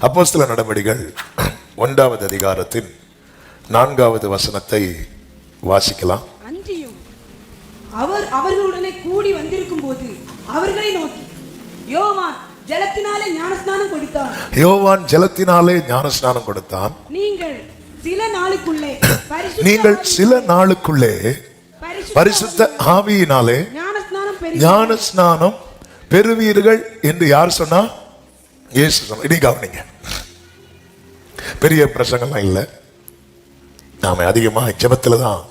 அப்போஸ்தல நடவடிக்கைகள் 1வது அதிகாரத்தின் 4வது வசனத்தை வாசிக்கலாம். அன்றியும் அவர் அவர்களுடனே கூடி வந்திருக்கும் போது அவர்களை நோக்கி, யோவான் ஜலத்தினாலே ஞானஸ்நானம் கொடுத்தான். நீங்கள் சில நாளுக்குள்ளே பரிசுத்த ஆவியினாலே ஞானஸ்நானம் பெறுவீர்கள் என்று யார் சொன்னா? இயேசு சொன்னார். இனி கவனிங்க, பெரிய பிரசங்கம்லாம் இல்லை. நாம அதிகமாக ஜெபத்துல தான்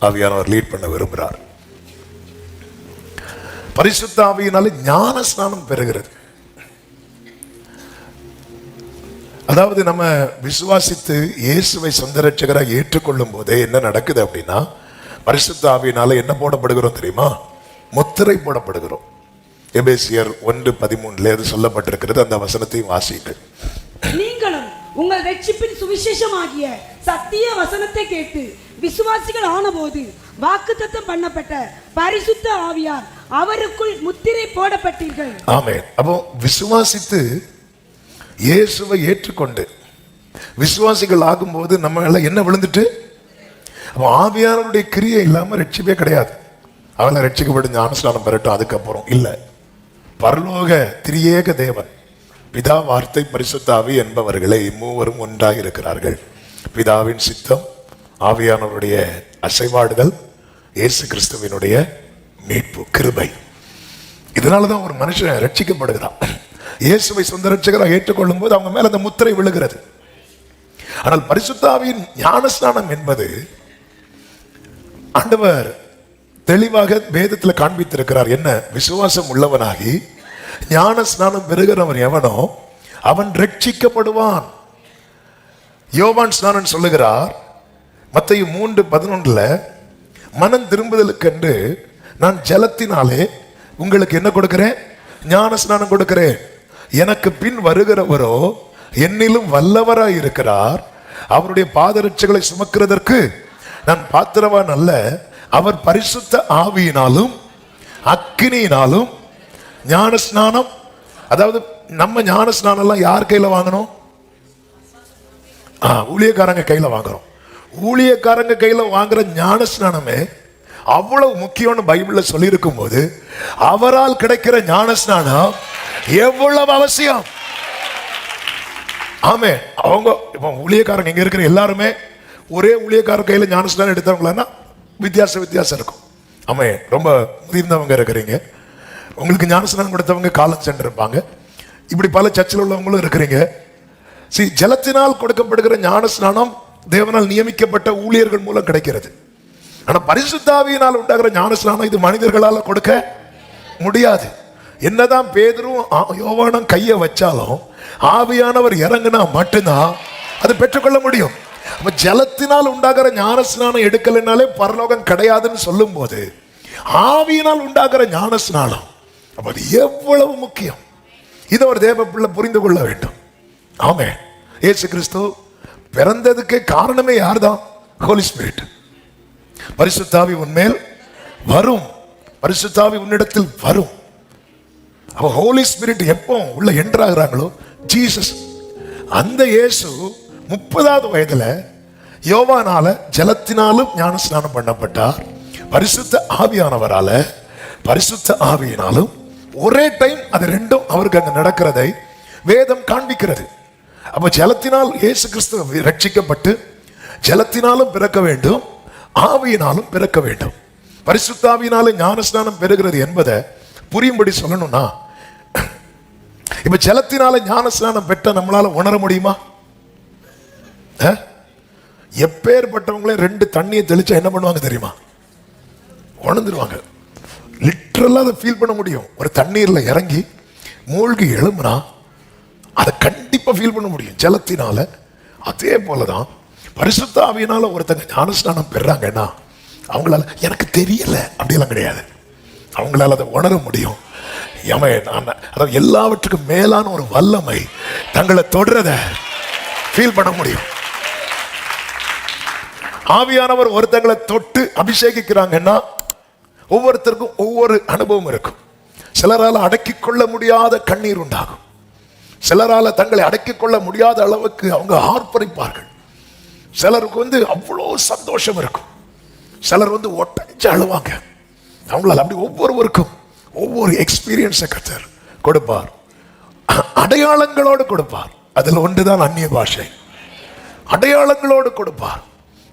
ஆவியானவர் லீட் பண்ண விரும்புகிறார். பரிசுத்த ஆவியினாலே ஞான ஸ்நானம் பெறுகிறது. அதாவது நம்ம விசுவாசித்து இயேசுவை சொந்த ரட்சகராக ஏற்றுக்கொள்ளும் போதே என்ன நடக்குது அப்படின்னா, பரிசுத்த ஆவியினால என்ன போடப்படுகிறோம் தெரியுமா? முத்திரை போடப்படுகிறோம். எபேசியர் 1:13 அது சொல்லப்பட்டிருக்கிறது. அந்த வசனத்தை வாசிட்டு, நீங்களும் உங்கள் ரட்சிப்பின் சுவிசேஷமாகிய சத்திய வசனத்தை கேட்டு விசுவாசிகள் ஆனபோது வாக்குத்தத்தம் பண்ணப்பட்ட பரிசுத்த ஆவியார் அவருக்குள் முத்திரை போடப்பட்டீர்கள். ஆமென். அப்போ விசுவாசித்து இயேசுவை ஏற்றுக்கொண்டு விசுவாசிகள் ஆகும்போது நம்ம எல்லாம் என்ன விழுந்துட்டு, அப்போ ஆவியானவருடைய கிரியை இல்லாம ரட்சிப்பே கிடையாது. அவளை ரட்சிக்கப்பட்டு ஞானஸ்நானம் பெறட்டும், அதுக்கப்புறம் இல்லை. பரலோக திரியேக தேவன் பிதா, வார்த்தை, பரிசுத்த ஆவி என்பவர்களை மூவரும் ஒன்றாக இருக்கிறார்கள். பிதாவின் சித்தம், ஆவியானவருடைய அசைவாடுதல், இயேசு கிறிஸ்துவினுடைய மீட்பு, கிருபை. இதனாலதான் ஒரு மனுஷன் ரட்சிக்கப்படுகிறான். இயேசுவை சொந்த ரட்சகராக ஏற்றுக்கொள்ளும் போது அவங்க மேல அந்த முத்திரை விழுகிறது. ஆனால் பரிசுத்த ஆவியின் ஞானஸ்நானம் என்பது ஆண்டவர் தெளிவாக வேதத்தில் காண்பித்திருக்கிறார். என்ன? விசுவாசம் உள்ளவனாகி ஞான ஸ்நானம் பெறுகிறவன் எவனோ அவன் ரட்சிக்கப்படுவான். யோவான் ஸ்நானன் சொல்லுகிறார் மத்தேயு 3:11, மனம் திரும்புதலுக்கென்று நான் ஜலத்தினாலே உங்களுக்கு என்ன கொடுக்கிறேன்? ஞான ஸ்நானம் கொடுக்கிறேன். எனக்கு பின் வருகிறவரோ என்னிலும் வல்லவராய் இருக்கிறார். அவருடைய பாதரட்சைகளை சுமக்கிறதற்கு நான் பாத்திரவான் அல்ல. அவர் பரிசுத்த ஆவியினாலும் அக்கினியினாலும் ஞானஸ்நானம். அதாவது நம்ம ஞானஸ்நானம் எல்லாம் யார் கையில வாங்கணும்? ஊழியக்காரங்க கையில வாங்குறோம். ஊழியக்காரங்க கையில வாங்குற ஞானஸ்நானமே அவ்வளவு முக்கியம்னு பைபிள்ல சொல்லி இருக்கும் போது அவரால் கிடைக்கிற ஞானஸ்நானம் எவ்வளவு அவசியம். ஆமே. அவங்க இப்ப ஊழியக்காரங்க இங்க இருக்கிற எல்லாருமே ஒரே ஊழியக்காரர் கையில ஞானஸ்நானம் எடுத்தவங்களா? வித்தியாசம் இருக்கும். ஆமே. ரொம்ப முதிர்ந்தவங்க இருக்கிறீங்க, உங்களுக்கு ஞானஸ்நானம் கொடுத்தவங்க காலம் சென்றிருப்பாங்க. இப்படி பல சர்ச்சில் உள்ளவங்களும் இருக்கிறீங்க. ஜலத்தினால் கொடுக்கப்படுகிற ஞானஸ்நானம் தேவனால் நியமிக்கப்பட்ட ஊழியர்கள் மூலம் கிடைக்கிறது. ஆனா பரிசுத்த ஆவியினால் உண்டாகிற ஞானஸ்நானம் இது மனிதர்களால் கொடுக்க முடியாது. என்னதான் பேதுரும் யோவானும் கையை வச்சாலும் ஆவியானவர் இறங்கினா மட்டும்தான் அது பெற்றுக்கொள்ள முடியும். ஜலத்தினால் உண்டாகிற ஞானஸ்நானம் எடுக்கலைனாலே பரலோகம் கிடையாதுன்னு சொல்லும் போது ஆவியினால் உண்டாகிற ஞானஸ்நானம் அது எவ்வளவு முக்கியம், இதை ஒரு தேவ பிள்ளை புரிந்து கொள்ள வேண்டும். ஆமே. இயேசு கிறிஸ்து பிறந்ததுக்கு காரணமே யார்தான்? ஹோலி ஸ்பிரிட். பரிசுத்த ஆவி உன்மேல் வரும், பரிசுத்த ஆவி உன்னிடத்தில் வரும். அப்ப ஹோலி ஸ்பிரிட் எப்போ உள்ள என்ட்ராகிறாங்களோ ஜீசஸ், அந்த இயேசு 30வது வயதுல யோவானால ஜலத்தினாலும் ஞானஸ்நானம் பண்ணப்பட்டார். பரிசுத்த ஆவியானவரால பரிசுத்த ஆவியினாலும் ஒரே டைம் அது ரெண்டும் அவருக்கு அங்க நடக்கிறதை வேதம் காண்பிக்கிறது. அப்ப ஜலத்தினால் இயேசு கிறிஸ்து ரட்சிக்கப்பட்டு ஜலத்தினாலும் பிறக்க வேண்டும், ஆவியினாலும் பிறக்க வேண்டும். பரிசுத்த ஆவியினாலும் ஞானஸ்நானம் பெறுகிறது என்பதை புரியும்படி சொல்லணும்னா, இப்ப ஜலத்தினால ஞானஸ்நானம் பெற்ற நம்மளால உணர முடியுமா? எப்பேற்பட்டவங்களே 2 தண்ணியை தெளிச்சா என்ன பண்ணுவாங்க தெரியுமா? உணர்ந்துருவாங்க. லிட்டரலா அதை ஃபீல் பண்ண முடியும். ஒரு தண்ணீர்ல இறங்கி மூழ்கி எழும்புனா அதை கண்டிப்பா ஃபீல் பண்ண முடியும் ஜலத்தினால. அதே போலதான் பரிசுத்த ஆவியினால ஒருத்தங்க ஞானஸ்நானம் பெறாங்கன்னா அவங்களால எனக்கு தெரியல அப்படியெல்லாம் கிடையாது, அவங்களால அதை உணர முடியும். அதாவது எல்லாவற்றுக்கும் மேலான ஒரு வல்லமை தங்களை தொடரத ஃபீல் பண்ண முடியும். ஆவியானவர் ஒருத்தங்களை தொட்டு அபிஷேகிக்கிறாங்கன்னா ஒவ்வொருத்தருக்கும் ஒவ்வொரு அனுபவம் இருக்கும். சிலரால் அடக்கிக் கொள்ள முடியாத கண்ணீர் உண்டாகும், சிலரால தங்களை அடக்கிக் கொள்ள முடியாத அளவுக்கு அவங்க ஆர்ப்பரிப்பார்கள். சிலருக்கு அவ்வளோ சந்தோஷம் இருக்கும். சிலர் ஒட்டஞ்சு அழுவாங்க. அவங்களால அப்படி ஒவ்வொருவருக்கும் ஒவ்வொரு எக்ஸ்பீரியன்ஸை கர்த்தர் கொடுப்பார். அடையாளங்களோடு கொடுப்பார். அதில் ஒன்றுதான் அந்நிய பாஷை. அடையாளங்களோடு கொடுப்பார்.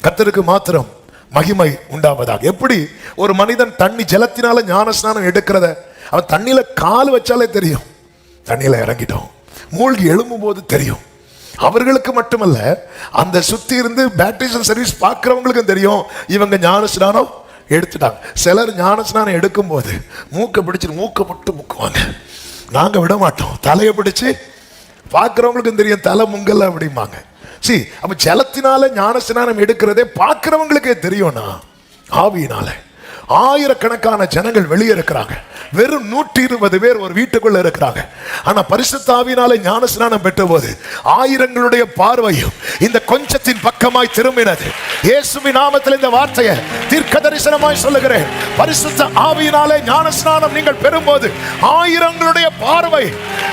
கர்த்தருக்கு மாத்திரம் மகிமை உண்டாவதாக. எப்படி ஒரு மனிதன் தண்ணி ஜலத்தினால ஞானஸ்நானம் எடுக்கிறத அவன் தண்ணியில கால் வச்சாலே தெரியும், தண்ணியில இறங்கிட்டோம். மூழ்கி எழும்பும் போது தெரியும். அவர்களுக்கு மட்டுமல்ல, அந்த சுத்தி இருந்து பேப்டிசம் சர்வீஸ் பார்க்கிறவங்களுக்கும் தெரியும் இவங்க ஞானஸ்நானம் எடுத்துட்டாங்க. சிலர் ஞானஸ்நானம் எடுக்கும் போது மூக்கை பிடிச்சிட்டு மூக்கை மட்டும் முக்குவாங்க. நாங்க விட மாட்டோம், தலையை பிடிச்சு பார்க்கிறவங்களுக்கும் தெரியும் தலை முங்கல்ல அப்படிம்பாங்க. அப்ப ஜலத்தினால ஞானஸ்நானம் எடுக்கிறதே பார்க்கிறவங்களுக்கே தெரியும்னா ஆவியினால. ஆயிரக்கணக்கான ஜனங்கள் வெளியே இருக்கிறாங்க, வெறும் 120 பேர் ஒரு வீட்டுக்குள்ள இருக்கிறாங்க. ஆனா பரிசுத்த ஆவியினாலே ஞானஸ்நானம் பெற்ற போது ஆயிரங்களுடைய பார்வையும் இந்த கொஞ்சத்தின் பக்கமாய் திரும்பினது. இயேசுவின் நாமத்தில் இந்த வார்த்தையை தீர்க்க தரிசனமாய் சொல்லுகிறேன். பரிசுத்த ஆவியினாலே ஞானஸ்நானம் நீங்கள் பெறும்போது ஆயிரங்களுடைய பார்வை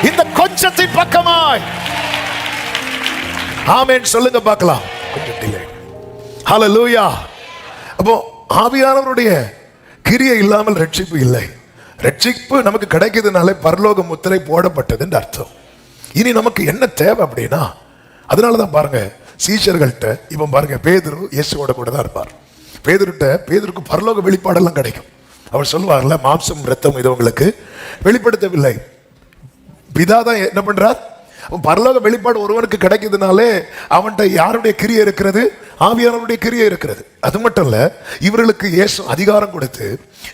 இந்த கொஞ்சத்தின் பக்கமாய். ஆமென் சொல்லுங்க பார்க்கலாம். ஹல்லேலூயா. அப்போ ஆவியானவருடைய கிரியை இல்லாமல் ரட்சிப்பு இல்லை. ரட்சிப்பு நமக்கு கிடைக்கிறதுனால பரலோக முத்திரை போடப்பட்டது என்று அர்த்தம். இனி நமக்கு என்ன தேவை அப்படின்னா, அதனாலதான் பாருங்க சீஷர்கள்ட்ட இவன் பாருங்க பேதுரு இயேசுவோட கூட தான் இருப்பார். பேதுருக்கு பரலோக வெளிப்பாடெல்லாம் கிடைக்கும். அவர் சொல்லுவார்ல, மாம்சம் ரத்தம் இது உங்களுக்கு வெளிப்படுத்தவில்லை, பிதா தான் என்ன பண்றார். பரலோக வெளிப்பாடு ஒருவனுக்கு கிடைக்கிறதுனாலே அவன்கிட்ட யாருடைய கிரியை இருக்கிறது? ஆவியானவருடைய கிரியை இருக்கிறது. அது மட்டும் இல்ல, இவர்களுக்கு இயேசு அதிகாரம் கொடுத்து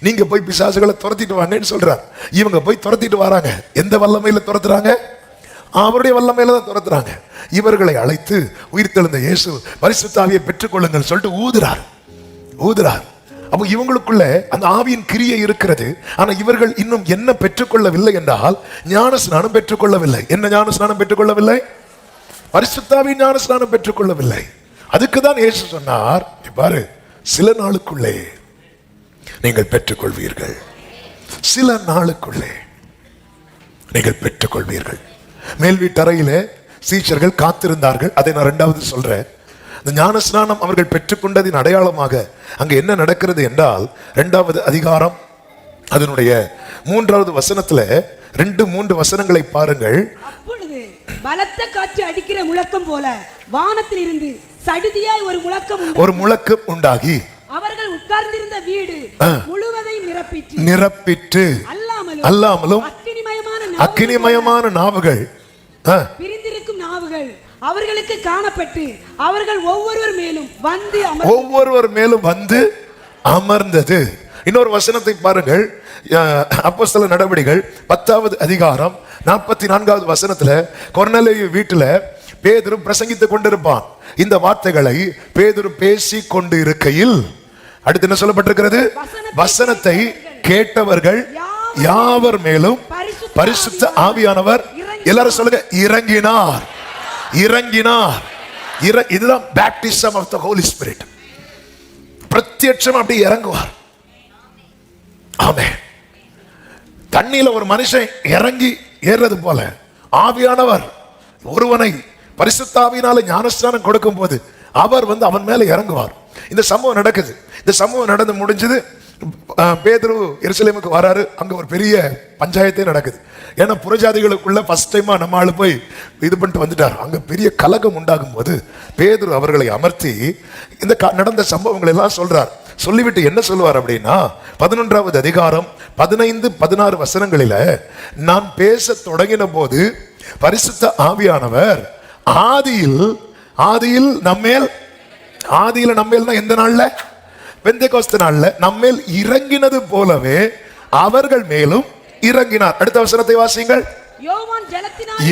நீங்க போய் பிசாசுகளை துரத்திட்டு வாங்கன்னு சொல்றார். இவங்க போய் துரத்திட்டு வராங்க. எந்த வல்லமையில துரத்துறாங்க? அவருடைய வல்லமையில தான் துரத்துறாங்க. இவர்களை அழைத்து உயிர்த்தெழுந்த இயேசு பரிசுத்த ஆவியை பெற்றுக்கொள்ளுங்கள் சொல்லிட்டு ஊதுறார். அப்போ இவங்களுக்குள்ள அந்த ஆவியின் கிரியை இருக்கிறது. ஆனா இவர்கள் இன்னும் என்ன பெற்றுக்கொள்ளவில்லை என்றால் ஞானஸ்நானம் பெற்றுக்கொள்ளவில்லை. என்ன ஞானஸ்நானம் பெற்றுக்கொள்ளவில்லை? பரிசுத்த ஆவியின் ஞானஸ்நானம் பெற்றுக்கொள்ளவில்லை. அதுக்குதான் இயேசு சொன்னார், பாரு, சில நாளுக்குள்ளே நீங்கள் பெற்றுக்கொள்வீர்கள், சில நாளுக்குள்ளே நீங்கள் பெற்றுக்கொள்வீர்கள். மேல் வீட்டறையிலே சீஷர்கள் காத்திருந்தார்கள். அதை நான் 2வது சொல்றேன். இந்த ஞானஸ்நானம் அவர்கள் பெற்றுக்கொண்டதின் அடையாளமாக அங்க என்ன நடக்கிறது என்றால், 2வது அதிகாரம் அதனுடைய 3வது வசனத்துல 2-3 வசனங்களை பாருங்கள். அப்பொழுது பலத்த காற்று அடிக்கிற முழக்கம் போல வானத்தில் இருந்து சடுதியாய் ஒரு முழக்கம் உண்டாகி அவர்கள் உட்கார்ந்திருந்த வீடு முழுவதையும் நிரப்பிற்று. அல்லாமலும் அக்கினிமயமான நாவுகள் பிரிந்திருக்கும் நாவுகள் அவர்களுக்கு காணப்பட்டு அவர்கள் ஒவ்வொருவர் மேலும் வந்து அமர்ந்தது. இன்னொரு வசனத்தை பாருங்கள். அப்போஸ்தலர் நடவடிக்கைகள் 10வது அதிகாரம் 44வது வசனத்துல கொர்நேலியு வீட்டுல பேதுரு பிரசங்கித்துக் கொண்டிருப்பான். இந்த வார்த்தைகளை பேதுரு பேசி கொண்டு இருக்கையில் அடுத்து என்ன சொல்லப்பட்டிருக்கிறது? வசனத்தை கேட்டவர்கள் யாவர் மேலும் பரிசுத்த ஆவியானவர், எல்லாரும் சொல்லுங்க, இறங்கினார். இதுதான் baptism of the Holy Spirit. பிரத்யட்சம் அப்படி இறங்குவார். ஆமென். தண்ணியில ஒரு மனுஷன் இறங்கி ஏறது போல ஆவியானவர் ஒருவனை பரிசுத்த ஆவியினால ஞானஸ்நானம் கொடுக்கும் போது அவர் அவன் மேல இறங்குவார். இந்த சம்பவம் நடக்குது. இந்த சம்பவம் நடந்து முடிஞ்சது. பேதுரு எருசலேமுக்கு வராரு. அங்க ஒரு பெரிய பஞ்சாயத்தே நடக்குது. ஏன்னா புறஜாதிகளுக்குள்ள ஃபர்ஸ்ட் டைமா நம்ம ஆளு போய் இது பண்ணிட்டு வந்துட்டார். அங்க பெரிய கலகம் உண்டாகும் போது பேதுரு அவர்களை அமர்த்தி இந்த நடந்த சம்பவங்கள் எல்லாம் சொல்றார். சொல்லிவிட்டு என்ன சொல்லுவார் அப்படின்னா, 11வது அதிகாரம் 15-16 வசனங்களில நான் பேச தொடங்கின போது பரிசுத்த ஆவியானவர் ஆதியில் நம்மேல் எந்த நாள்ல? பெந்தெகோஸ்து நாள்ல நம்மேல் இறங்கினது போலவே அவர்கள் மேலும் இறங்கினார். அடுத்த வசனத்தை வாசியுங்கள்.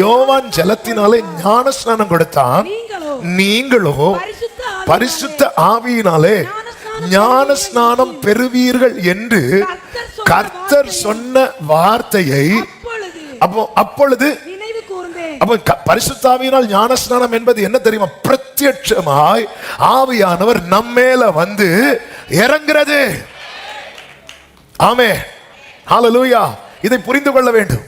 யோவான் ஜலத்தினாலே ஞானஸ்நானம் கொடுத்தான், நீங்களோ பரிசுத்த ஆவியினாலே ஞானஸ்நானம் பெறுவீர்கள் என்று கர்த்தர் சொன்ன வார்த்தையை அப்பொழுது பரிசுத்த ஆவியினால் ஞானஸ்நானம் என்பது என்ன தெரியுமா? பிரத்யட்சமாய் ஆவியானவர் நம்மேல வந்து இறங்குறது. ஆமென், ஹல்லேலூயா. இதை புரிந்து கொள்ள வேண்டும்.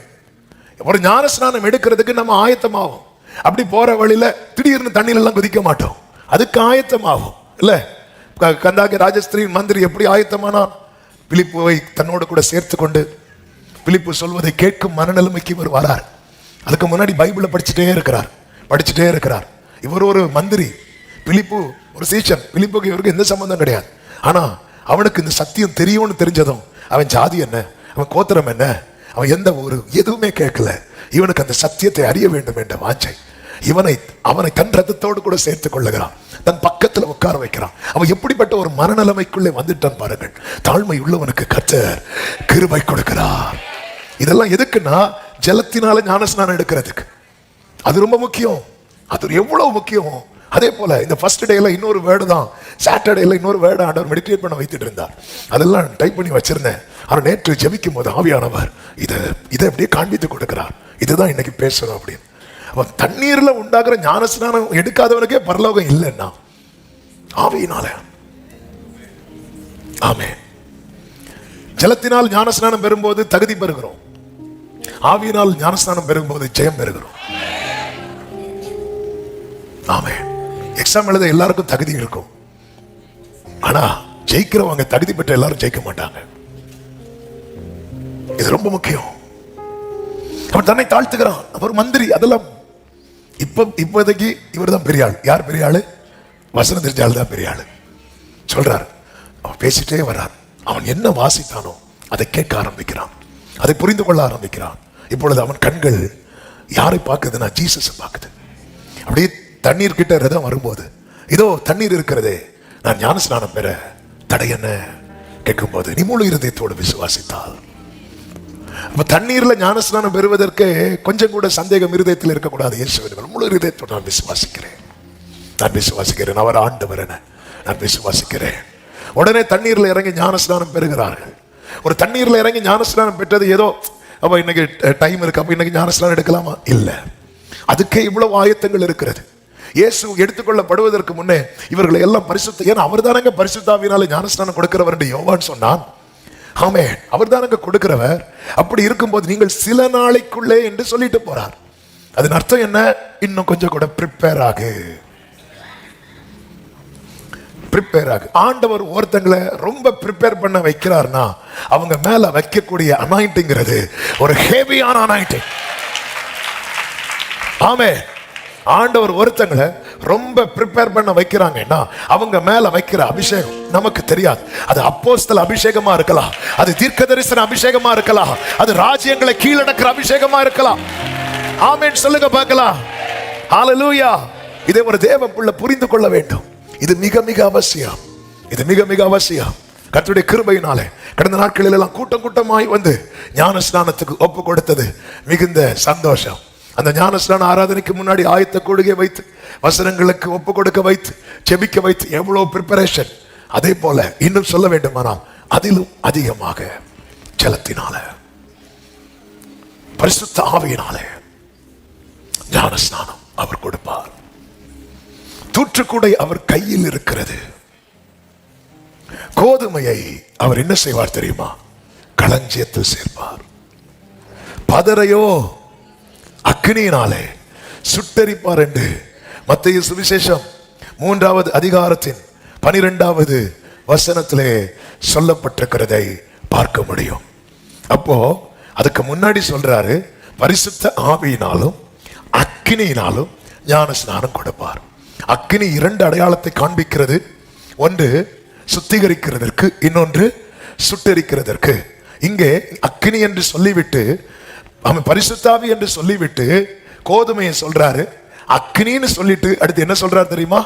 ஒரு ஞான ஸ்நானம் எடுக்கிறதுக்கு நம்ம ஆயத்தமாகும். அப்படி போற வழியில திடீர்னு தண்ணியில எல்லாம் குதிக்க மாட்டோம், அதுக்கு ஆயத்தமாகும் இல்ல. கந்தாகி ராஜஸ்திரியின் மந்திரி எப்படி ஆயத்தமானான்? பிலிப்புவை தன்னோடு கூட சேர்த்து கொண்டு பிலிப்பு சொல்வதை கேட்கும் மனநிலைமைக்கு இவர் வரார். அதுக்கு முன்னாடி பைபிளை படிச்சுட்டே இருக்கிறார். இவர் ஒரு மந்திரி, பிலிப்பு ஒரு சீஷன். பிலிப்புக்கு இவருக்கு எந்த சம்பந்தம் கிடையாது. ஆனா அவனுக்கு இந்த சத்தியம் தெரியும்னு தெரிஞ்சதும் அவன் ஜாதி என்ன, அவன் கோத்திரம் என்ன, அவன் எந்த ஊரு, எதுவுமே கேட்கல. இவனுக்கு அந்த சத்தியத்தை அறிய வேண்டும் என்ற வாஞ்சை அவனை தன் ரத்தத்தோடு கூட சேர்த்துக் கொள்ளுகிறான், தன் பக்கத்துல உட்கார வைக்கிறான். அவன் எப்படிப்பட்ட ஒரு மனநிலைமைக்குள்ளே வந்துட்டான் பாருங்கள். தாழ்மை உள்ளவனுக்கு கர்த்தர் கிருபை கொடுக்கிறார். இதெல்லாம் எதுக்குன்னா ஜலத்தினால ஞானஸ்நானம் எடுக்கிறதுக்கு. அது ரொம்ப முக்கியம். அது எவ்வளவு முக்கியம். அதே போல இந்த ஃபர்ஸ்ட் டேல இன்னொரு வேர்டு தான், சாட்டர்டேல இன்னொரு வேர்டு ஆண்டவர் மெடிடேட் பண்ண வைத்துட்டு இருந்தார். அதெல்லாம் டைப் பண்ணி வச்சிருந்தேன். ஆனால் நேற்று ஜெபிக்கும் போது ஆவியானவர் இதை அப்படியே காண்பித்து கொடுக்கிறார். இதுதான் இன்னைக்கு பேசணும் அப்படின்னு. அவன் தண்ணீர்ல உண்டாகிற ஞானஸ்நானம் எடுக்காதவனுக்கே பரலோகம் இல்லைன்னா ஆவியினால. ஆமே. ஜலத்தினால் ஞானஸ்நானம் பெறும்போது தகுதி பெறுகிறோம், ஆவியினால் ஞானஸ்நானம் பெறும்போது ஜெயம் பெறுகிறோம். ஆமே. எக்ஸாம் எழுத எல்லாருக்கும் தகுதி இருக்கும், ஆனா ஜெயிக்கிறவங்க தகுதி பெற்ற எல்லாரும் ஜெயிக்க மாட்டாங்க. இது ரொம்ப முக்கியம். அவன் தன்னை தாழ்த்துகிறான். அவர் மந்திரி. அதெல்லாம் இப்போதைக்கு இவர் தான் பெரிய ஆள். யார் பெரிய ஆளு? வசனம் தெரிஞ்ச ஆள் தான் பெரிய ஆளு. சொல்றார், அவன் பேசிட்டே வர்றார். அவன் என்ன வாசித்தானோ அதை கேட்க ஆரம்பிக்கிறான், அதை புரிந்து கொள்ள ஆரம்பிக்கிறான். இப்பொழுது அவன் கண்கள் யாரை பார்க்குதுன்னா ஜீசஸை பார்க்குது. அப்படியே தண்ணீர் கிட்ட ரதம் வரும்போது, இதோ தண்ணீர் இருக்கிறதே, நான் ஞான ஸ்நானம் பெற தடை என்ன கேட்கும் போது, நீ முழு இருதயத்தோடு விசுவாசித்தால். அப்ப தண்ணீர்ல ஞான ஸ்நானம் பெறுவதற்கு கொஞ்சம் கூட சந்தேகம் இருதயத்தில் இருக்கக்கூடாது. இயேசுவின் முழு இருதயத்தோடு நான் விசுவாசிக்கிறேன், அவர் ஆண்டவர் என நான் விசுவாசிக்கிறேன். உடனே தண்ணீர்ல இறங்கி ஞான ஸ்நானம் பெறுகிறார்கள். ஒரு தண்ணீர்ல இறங்கி ஞான ஸ்நானம் பெற்றது ஏதோ அப்ப இன்னைக்கு டைம் இருக்கு, அப்ப இன்னைக்கு ஞான ஸ்நானம் எடுக்கலாமா? இல்ல, அதுக்கே இவ்வளவு ஆயத்தங்கள் இருக்கிறது. இயேசு எடுத்துக்கொள்ளப்படுவதற்கு முன்னே இவர்களை எல்லாம் பரிசுத்த, ஏன்னா அவர் தானங்க பரிசுத்தாவினால ஞானஸ்நானம் கொடுக்கிறவர் என்று யோவான் சொன்னான். ஆமே, அவர் தானங்க கொடுக்கிறவர். அப்படி இருக்கும்போது நீங்கள் சில நாளைக்குள்ளே என்று சொல்லிட்டு போறார். அதன் அர்த்தம் என்ன? இன்னும் கொஞ்சம் கூட ப்ரிப்பேர் ஆகு. ஆண்டவர் ஒருத்தங்களை ரொம்ப ப்ரிப்பேர் பண்ண வைக்கிறார்னா அவங்க மேல வைக்கக்கூடிய அனாயிண்டிங்கிறது ஒரு ஹெவியான அனாயிண்டிங். ஆமே, ஆண்டவர் ஒருத்தங்களை ரொம்ப ப்ரிப்பேர் பண்ண வைக்கிறாங்கன்னா அவங்க மேல வைக்கிற அபிஷேகம் நமக்கு தெரியாது. அது அப்போஸ்தல அபிஷேகமா இருக்கலாம், அது தீர்க்கதரிசன அபிஷேகமா இருக்கலாம், அது ராஜ்யங்களை கீழடக்கிற அபிஷேகமா இருக்கலாம். ஆமென் சொல்லுங்க பார்க்கலாம். ஹalleluya. இதை ஒரு தேவ பிள்ளை புரிந்து கொள்ள வேண்டும். இது மிக மிக அவசியம். கர்த்தருடைய கிருபையினாலே கடந்த நாட்களில் எல்லாம் கூட்டம் கூட்டமாய் வந்து ஞான ஸ்நானத்துக்கு ஒப்பு கொடுத்தது மிகுந்த சந்தோஷம். அந்த ஞானஸ்நான ஆராதனைக்கு முன்னாடி ஆயத்த கொள்கை வைத்து வசனங்களுக்கு ஒப்பு கொடுக்க வைத்து ஜெபிக்க வைத்து எவ்வளவு ப்ரிப்பரேஷன். அதே போல இன்னும் சொல்ல வேண்டுமானால் அதிலும் அதிகமாக ஜலத்தினால பரிசுத்த ஆவியினாலே ஞானஸ்நானம் அவர் கொடுப்பார். தூற்றுக்கூடை அவர் கையில் இருக்கிறது. கோதுமையை அவர் என்ன செய்வார் தெரியுமா? களஞ்சியத்தில் சேர்ப்பார். பதரையோ அக்னியினாலே சுட்டரிப்பார் என்று மத்தேயு சுவிசேஷம் 3வது அதிகாரத்தின் 12வது வசனத்திலே சொல்லப்பட்டிருக்கிறதை பார்க்க முடியும். அப்போ அதுக்கு முன்னாடி சொல்றாரு, பரிசுத்த ஆவியினாலும் அக்னியினாலும் ஞான ஸ்நானம் கொடுப்பார். அக்னி 2 அடையாளத்தை காண்பிக்கிறது. ஒன்று சுத்திகரிக்கிறதற்கு, இன்னொன்று சுட்டரிக்கிறதற்கு. இங்கே அக்னி என்று சொல்லிவிட்டு, அவன் பரிசுத்தாவி என்று சொல்லிவிட்டு கோதுமையை சொல்றாரு. அக்னின்னு சொல்லிட்டு அடுத்து என்ன சொல்றாரு தெரியுமா?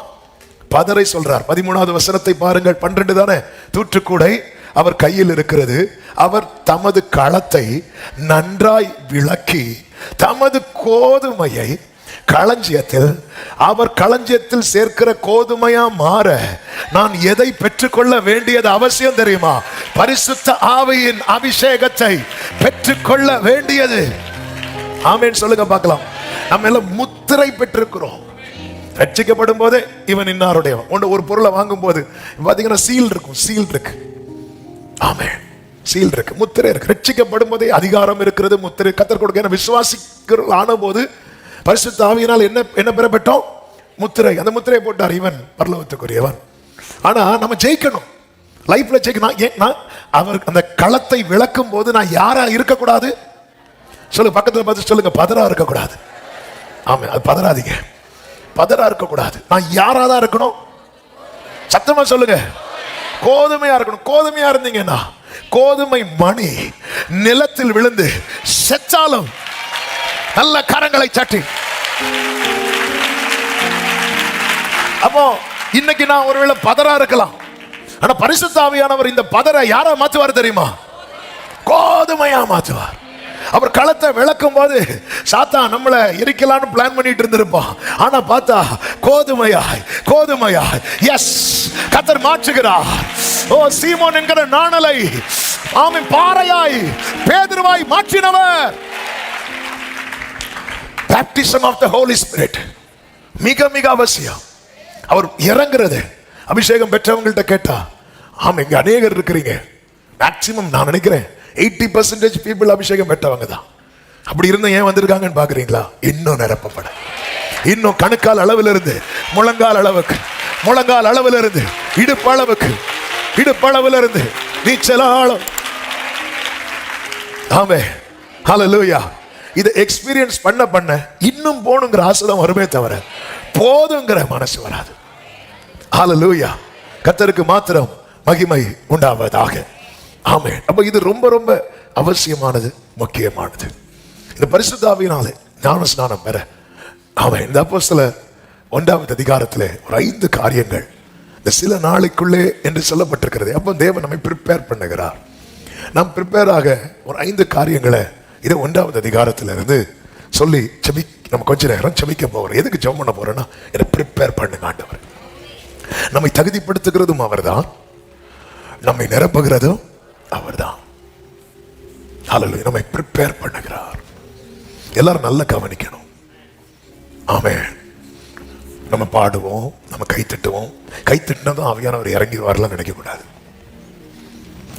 பதரை சொல்றார். 13வது வசனத்தை பாருங்கள். 12 தானே? தூற்றுக்கூடை அவர் கையில் இருக்கிறது. அவர் தமது களத்தை நன்றாய் விளக்கி தமது கோதுமையை களஞ்சியத்தில், அவர் களஞ்சியத்தில் சேர்க்கிற கோதுமையா மாற நான் எதை பெற்றுக்கொள்ள வேண்டியது அவசியம் தெரியுமா? பரிசுத்த ஆவியின் அபிஷேகத்தை பெற்றுக்கொள்ள வேண்டியது. ஆமென் சொல்லுங்க பார்க்கலாம். நம்ம எல்லாம் முத்திரை பெற்றிருக்கிறோம். ரட்சிக்கப்படும் போதே இவன் இன்னாருடையவன். ஒரு பொருளை வாங்கும் போது பாத்தீங்கன்னா சீல் இருக்கும், சீல் இருக்கு. ஆமென். சீல் இருக்கு, முத்திரை இருக்கு. ரட்சிக்கப்படும் போதே அதிகாரம் இருக்கிறது, முத்திரை கத்தர் கொடுக்க. விசுவாசிக்கிற ஆன போது பரிசுத்த ஆவியினால் என்ன பெறப்பட்டோம்? முத்திரை. அந்த முத்திரையை போட்டார், இவன் பரலோகத்துக்குரியவன். ஆனா நம்ம ஜெயிக்கணும், லைஃப்ல ஜெயிக்கணும். ஏன்னா அவர் அந்த களத்தை விளக்கும் போது நான் யாரா இருக்கக்கூடாது சொல்லுங்க, பக்கத்துல பார்த்து சொல்லுங்க, பதறா இருக்கக்கூடாது. ஆமா, அது பதறாதீங்க, பதறா இருக்கக்கூடாது. நான் யாரா தான் இருக்கணும், சத்தமா சொல்லுங்க, கோதுமையா இருக்கணும். கோதுமையா இருந்தீங்கன்னா கோதுமை மணி நிலத்தில் விழுந்து செத்தாலும் நல்ல கரங்களை தட்டி. அப்போ இன்னைக்கு நான் ஒருவேளை பதறா இருக்கலாம், ஆனா பரிசுத்த ஆவியானவர் இந்த பதரை யாரா மாத்துவார் தெரியுமா? கோதுமையா மாத்துவார். அவர் களத்தை விளக்கும் போது சாத்தான் நம்மளை எரிக்கலான்னு பிளான் பண்ணிட்டு இருந்திருப்பான். ஆனா பார்த்தா கோதுமையாய், கோதுமையாய், எஸ், கர்த்தர் மாற்றுகிறார். ஓ, சீமோன் என்கிற நாணலை ஆமென் பாறையாய் பேதுருவாய் மாற்றினவர். Baptism of the Holy Spirit மிக மிக அவசியம். அவர் இறங்குறது அபிஷேகம் பெற்றவங்கள்ட்ட கேட்டா, ஆமா, இங்க அநேகர் இருக்கிறீங்க, மேக்சிமம் நான் நினைக்கிறேன் 80% பீப்புள் அபிஷேகம் பெற்றவங்க தான். அப்படி இருந்தா ஏன் வந்திருக்காங்கன்னு பாக்குறீங்களா? இன்னும் நிரப்பப்பட, இன்னும் கணுக்கால் அளவில் இருந்து முழங்கால் அளவுக்கு, முழங்கால் அளவில் இருந்து இடுப்பு அளவுக்கு, இடுப்பு அளவில் இருந்து நீச்சல் ஆழம். ஆமே, ஹல்லேலூயா. இதை எக்ஸ்பீரியன்ஸ் பண்ண பண்ண இன்னும் போகணுங்கிற ஆசை தான் வருமே தவிர போதுங்கிற மனசு வராது. ஹல்லேலூயா. கர்த்தருக்கு மாத்திரம் மகிமை உண்டாவதாக. ஆமென். அப்ப இது ரொம்ப ரொம்ப அவசியமானது, முக்கியமானது. இந்த பரிசுத்த ஆவியினாலே ஞான ஸ்நானம் பெற, ஆமென், இந்த அப்போஸ்தலர் 1வது அதிகாரத்திலே ஒரு 5 காரியங்கள் இந்த சில நாளைக்குள்ளே என்று சொல்லப்பட்டிருக்கிறது. அப்போ தேவன் நம்மை ப்ரிப்பேர் பண்ணுகிறார். நாம் ப்ரிப்பேர் ஆக ஒரு 5 காரியங்களை இதை 1வது அதிகாரத்துல இருந்து சொல்லி நம்ம கொஞ்ச நேரம் செபிக்க போகிறோம். எதுக்கு ஜெபம் பண்ண போறோம்னா, என்னை ப்ரிப்பேர் பண்ணுங்க ஆண்டவர். நம்மை தகுதிப்படுத்துகிறதும் அவர்தான், நம்மை நிரப்புகிறதும் அவர்தான். ஹல்லேலூயா. நம்மை ப்ரிப்பேர் பண்ணுகிறார். எல்லாரும் நல்லா கவனிக்கணும். ஆமென். நம்ம பாடுவோம், நம்ம கைத்தட்டுவோம். கைத்தட்டினதும் ஆவியானவர் இறங்கிடுவார்லாம் நினைக்க கூடாது.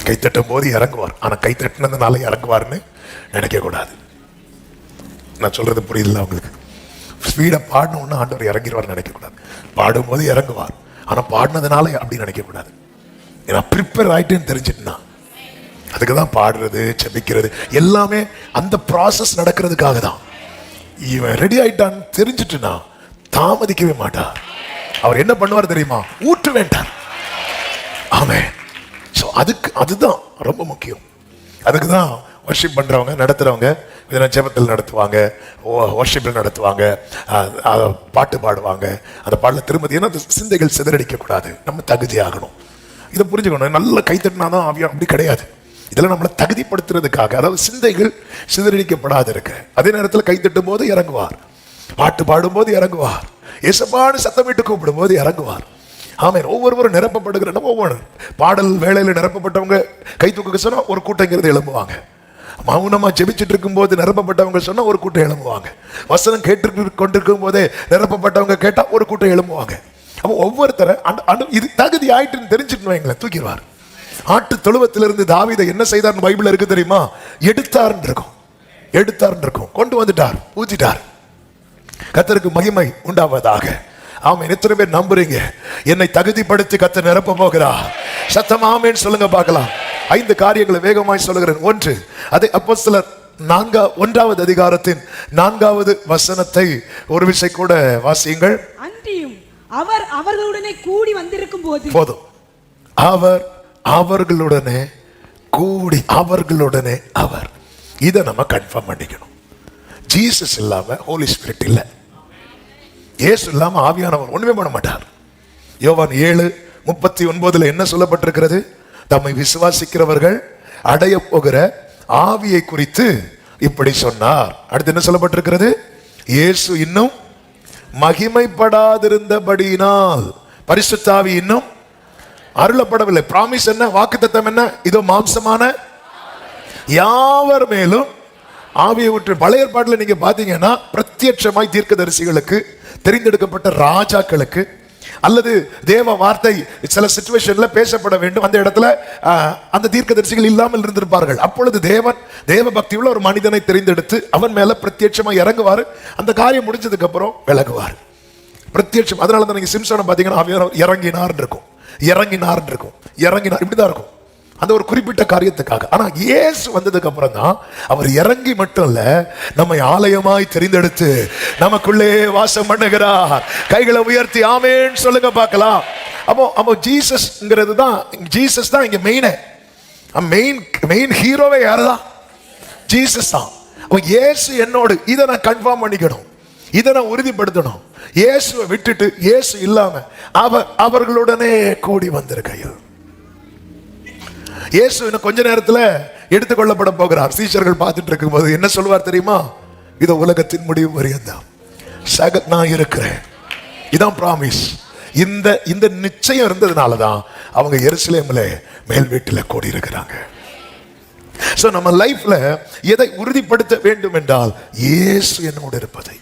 கைத்தட்டும் போது இறங்குவார், ஆனா கைத்தட்டினதுனால இறங்குவார்னு நினைக்க கூடாது. நான் சொல்றது புரியுதுல்ல உங்களுக்கு? ஸ்பீடா பாடணும்னா ஆண்டவர் இறங்கிடுவார் நினைக்க கூடாது. பாடும்போது இறங்குவார், ஆனா பாடினதுனால அப்படி நினைக்க கூடாது. ஏன்னா ப்ரிப்பேர் ஆயிட்டேன்னு தெரிஞ்சிட்டுனா, அதுக்கு தான் பாடுறது, செபிக்கிறது எல்லாமே அந்த ப்ராசஸ் நடக்கிறதுக்காக தான். இவன் ரெடி ஆயிட்டான்னு தெரிஞ்சிட்டுனா தாமதிக்கவே மாட்டார். அவர் என்ன பண்ணுவார் தெரியுமா? ஊற்ற வேண்டார். ஆமென். ஸோ அதுதான் ரொம்ப முக்கியம். அதுக்கு தான் வர்ஷிப் பண்றவங்க, நடத்துறவங்க ஜெபத்தில் நடத்துவாங்க, வர்ஷிப்பில் நடத்துவாங்க, பாட்டு பாடுவாங்க. அந்த பாடல திரும்ப, ஏன்னா சிந்தைகள் சிதறடிக்க கூடாது, நம்ம தகுதி ஆகணும். இதை புரிஞ்சுக்கணும். நல்ல கைத்தட்டினாதான் ஆவியா, அப்படி கிடையாது. இதெல்லாம் நம்மளை தகுதிப்படுத்துறதுக்காக, அதாவது சிந்தைகள் சிதறடிக்கப்படாது இருக்கு. அதே நேரத்தில் கைத்தட்டும் போது இறங்குவார், பாட்டு பாடும் போது இறங்குவார், ஏசப்பான்னு சத்தமிட்டு கூப்பிடும் போது இறங்குவார். ஆமென். ஒவ்வொருவரும் நிரப்பப்படுகிற, நம்ம ஒவ்வொரு பாடல் வேளையில் நிரப்பப்பட்டவங்க கை தூக்க சொன்னா ஒரு கூட்டங்கிறது எழும்புவாங்க. மௌனமா ஜெபிச்சுட்டு இருக்கும் போது நிரப்பப்பட்டவங்க சொன்னா ஒரு கூட்டம் எழும்புவாங்க. வசனம் கேட்டு கொண்டிருக்கும் போதே நிரப்பப்பட்டவங்க கேட்டா ஒரு கூட்டம் எழும்புவாங்க. அப்போ ஒவ்வொருத்தர இது தகுதி ஆயிட்டுன்னு தெரிஞ்சுட்டு வைங்களேன், தூக்கிடுவார். ஆட்டு தொழுவத்திலிருந்து தாவீதை என்ன செய்தார்னு பைபிள் இருக்கு தெரியுமா? எடுத்தார்ன்னு இருக்கும், எடுத்தார்ன்னு இருக்கும், கொண்டு வந்துட்டார், ஊத்திட்டார். கர்த்தருக்கு மகிமை உண்டாவதாக. ஆமென். எத்தனை பேர் நம்புறீங்க என்னை தகுதிப்படுத்தி கர்த்தர் நிரப்ப போகிறார்? சத்தம் ஆமென் சொல்லுங்க பார்க்கலாம். 5 காரியங்களை வேகமாய் சொல்லுகிறேன். 1, அதை அப்போஸ்தலர் 1வது அதிகாரத்தின் 4வது வசனத்தை ஒரு விசை கூட வாசியுங்கள். அன்றியும் அவர் அவர்களுடனே கூடி வந்திருக்கும் போது, போதும், அவர் அவர்களுடனே கூடி, அவர்களுடனே அவர். இதை நம்ம கன்ஃபார்ம் பண்ணிக்கணும். ஜீசஸ் இல்லாம ஹோலி ஸ்பிரிட் இல்லை, இயேசு இல்லாம ஆவியானவர் ஒண்ணுமே பண்ண மாட்டார். யோவான் 7:39 என்ன சொல்லப்பட்டிருக்கிறது? தம்மை விசுவாசிக்கிறவர்கள் அடைய போகிற ஆவியை குறித்து இப்படி சொன்னார். அடுத்து என்ன சொல்லப்பட்டிருக்கிறது? இயேசு இன்னும் மகிமைப்படாதிருந்தபடியினால் பரிசுத்த ஆவி இன்னும் அருளப்படவில்லை. பிராமிஸ் என்ன? வாக்குத்தத்தம் என்ன? இதோ மாம்சமான யாவர் மேலும் ஆவியை ஊற்று. பழைய ஏற்பாட்டில் நீங்க பாத்தீங்கன்னா பிரத்யட்சமாய் தீர்க்கதரிசிகளுக்கு, தெரிந்தெடுக்கப்பட்ட ராஜாக்களுக்கு, அல்லது தேவ வார்த்தை சில சிச்சுவேஷன்ல பேசப்பட வேண்டும், அந்த இடத்துல அந்த தீர்க்கதரிசிகள் இல்லாமல் இருந்திருப்பார்கள். அப்பொழுது தேவ பக்தி உள்ள ஒரு மனிதனை தெரிந்தெடுத்து அவன் மேல பிரத்யட்சமா இறங்குவார். அந்த காரியம் முடிஞ்சதுக்கு அப்புறம் விலகுவார். பிரத்யட்சம். அதனால தான் நீங்க சிம்சோனை பாத்தீங்கன்னா இறங்கினார் இருக்கும், இப்படிதான் இருக்கும், அந்த ஒரு குறிப்பிட்ட காரியத்துக்காக. ஆனா இயேசு வந்ததுக்கு அப்புறம் தான் அவர் இறங்கி மட்டும் இல்ல, நம்மை ஆலயமாய் தெரிந்தெடுத்து நமக்குள்ளே வாசம் பண்ணுகிறார். கைகளை உயர்த்தி ஆமென் சொல்லுங்க பார்க்கலாம். அப்போ ஜீசஸ்ங்கிறது தான், ஜீசஸ் தான் இங்க மெயின் ஹீரோவே யாருதான்? ஜீசஸ் தான். அப்போ இயேசு என்னோடு, இதை நான் கன்ஃபார்ம் பண்ணிக்கணும், இதை நான் உறுதிப்படுத்தணும். இயேசுவை விட்டுட்டு இயேசு இல்லாம அவர்களுடனே கூடி வந்திருக்கையில் இயேசு இன்னும் கொஞ்ச நேரத்துல எடுத்துக்கொள்ளப்பட போகிறார். சீஷர்கள் பார்த்துட்டு இருக்கும் போது என்ன சொல்லுவார் தெரியுமா? இதோ உலகத்தின் முடிவு வரையந்தான் நான் இருக்கிறேன். இதான் பிராமிஸ். இந்த நிச்சயம் இருந்ததுனாலதான் அவங்க எருசலேம்ல மேல் வீட்டில் கூடி இருக்கிறாங்க. சோ நம்ம லைஃப்ல எதை உறுதிப்படுத்த வேண்டும் என்றால் இயேசு என்னோடு இருப்பதை,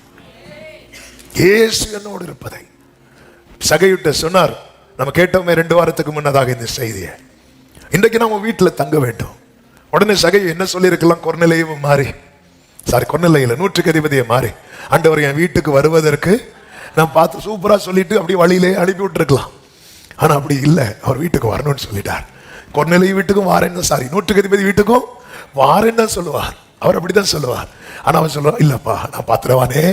சகையுட்ட சொன்னார். நம்ம கேட்டோமே 2 வாரத்துக்கு முன்னதாக இந்த செய்தியை. இன்றைக்கு நம்ம வீட்டில் தங்க வேண்டும். உடனே சகை என்ன சொல்லியிருக்கலாம்? கொர்நேலியுல 100க்கு அதிபதியை மாறி, ஆண்டவர் என் வீட்டுக்கு வருவதற்கு நான் பார்த்து சூப்பரா சொல்லிட்டு அப்படி வழியிலே அனுப்பி விட்டுருக்கலாம். ஆனா அப்படி இல்லை, அவர் வீட்டுக்கு வரணும்னு சொல்லிட்டார். கொர்நேலியு வீட்டுக்கும் வாரேன்னு, 100க்கு அதிபதி வீட்டுக்கும் வாரேன்னு தான் சொல்லுவார். அவர் அப்படிதான் சொல்லுவார். ஆனா அவன் சொல்லுவார், இல்லப்பா நான் பாத்திரவானே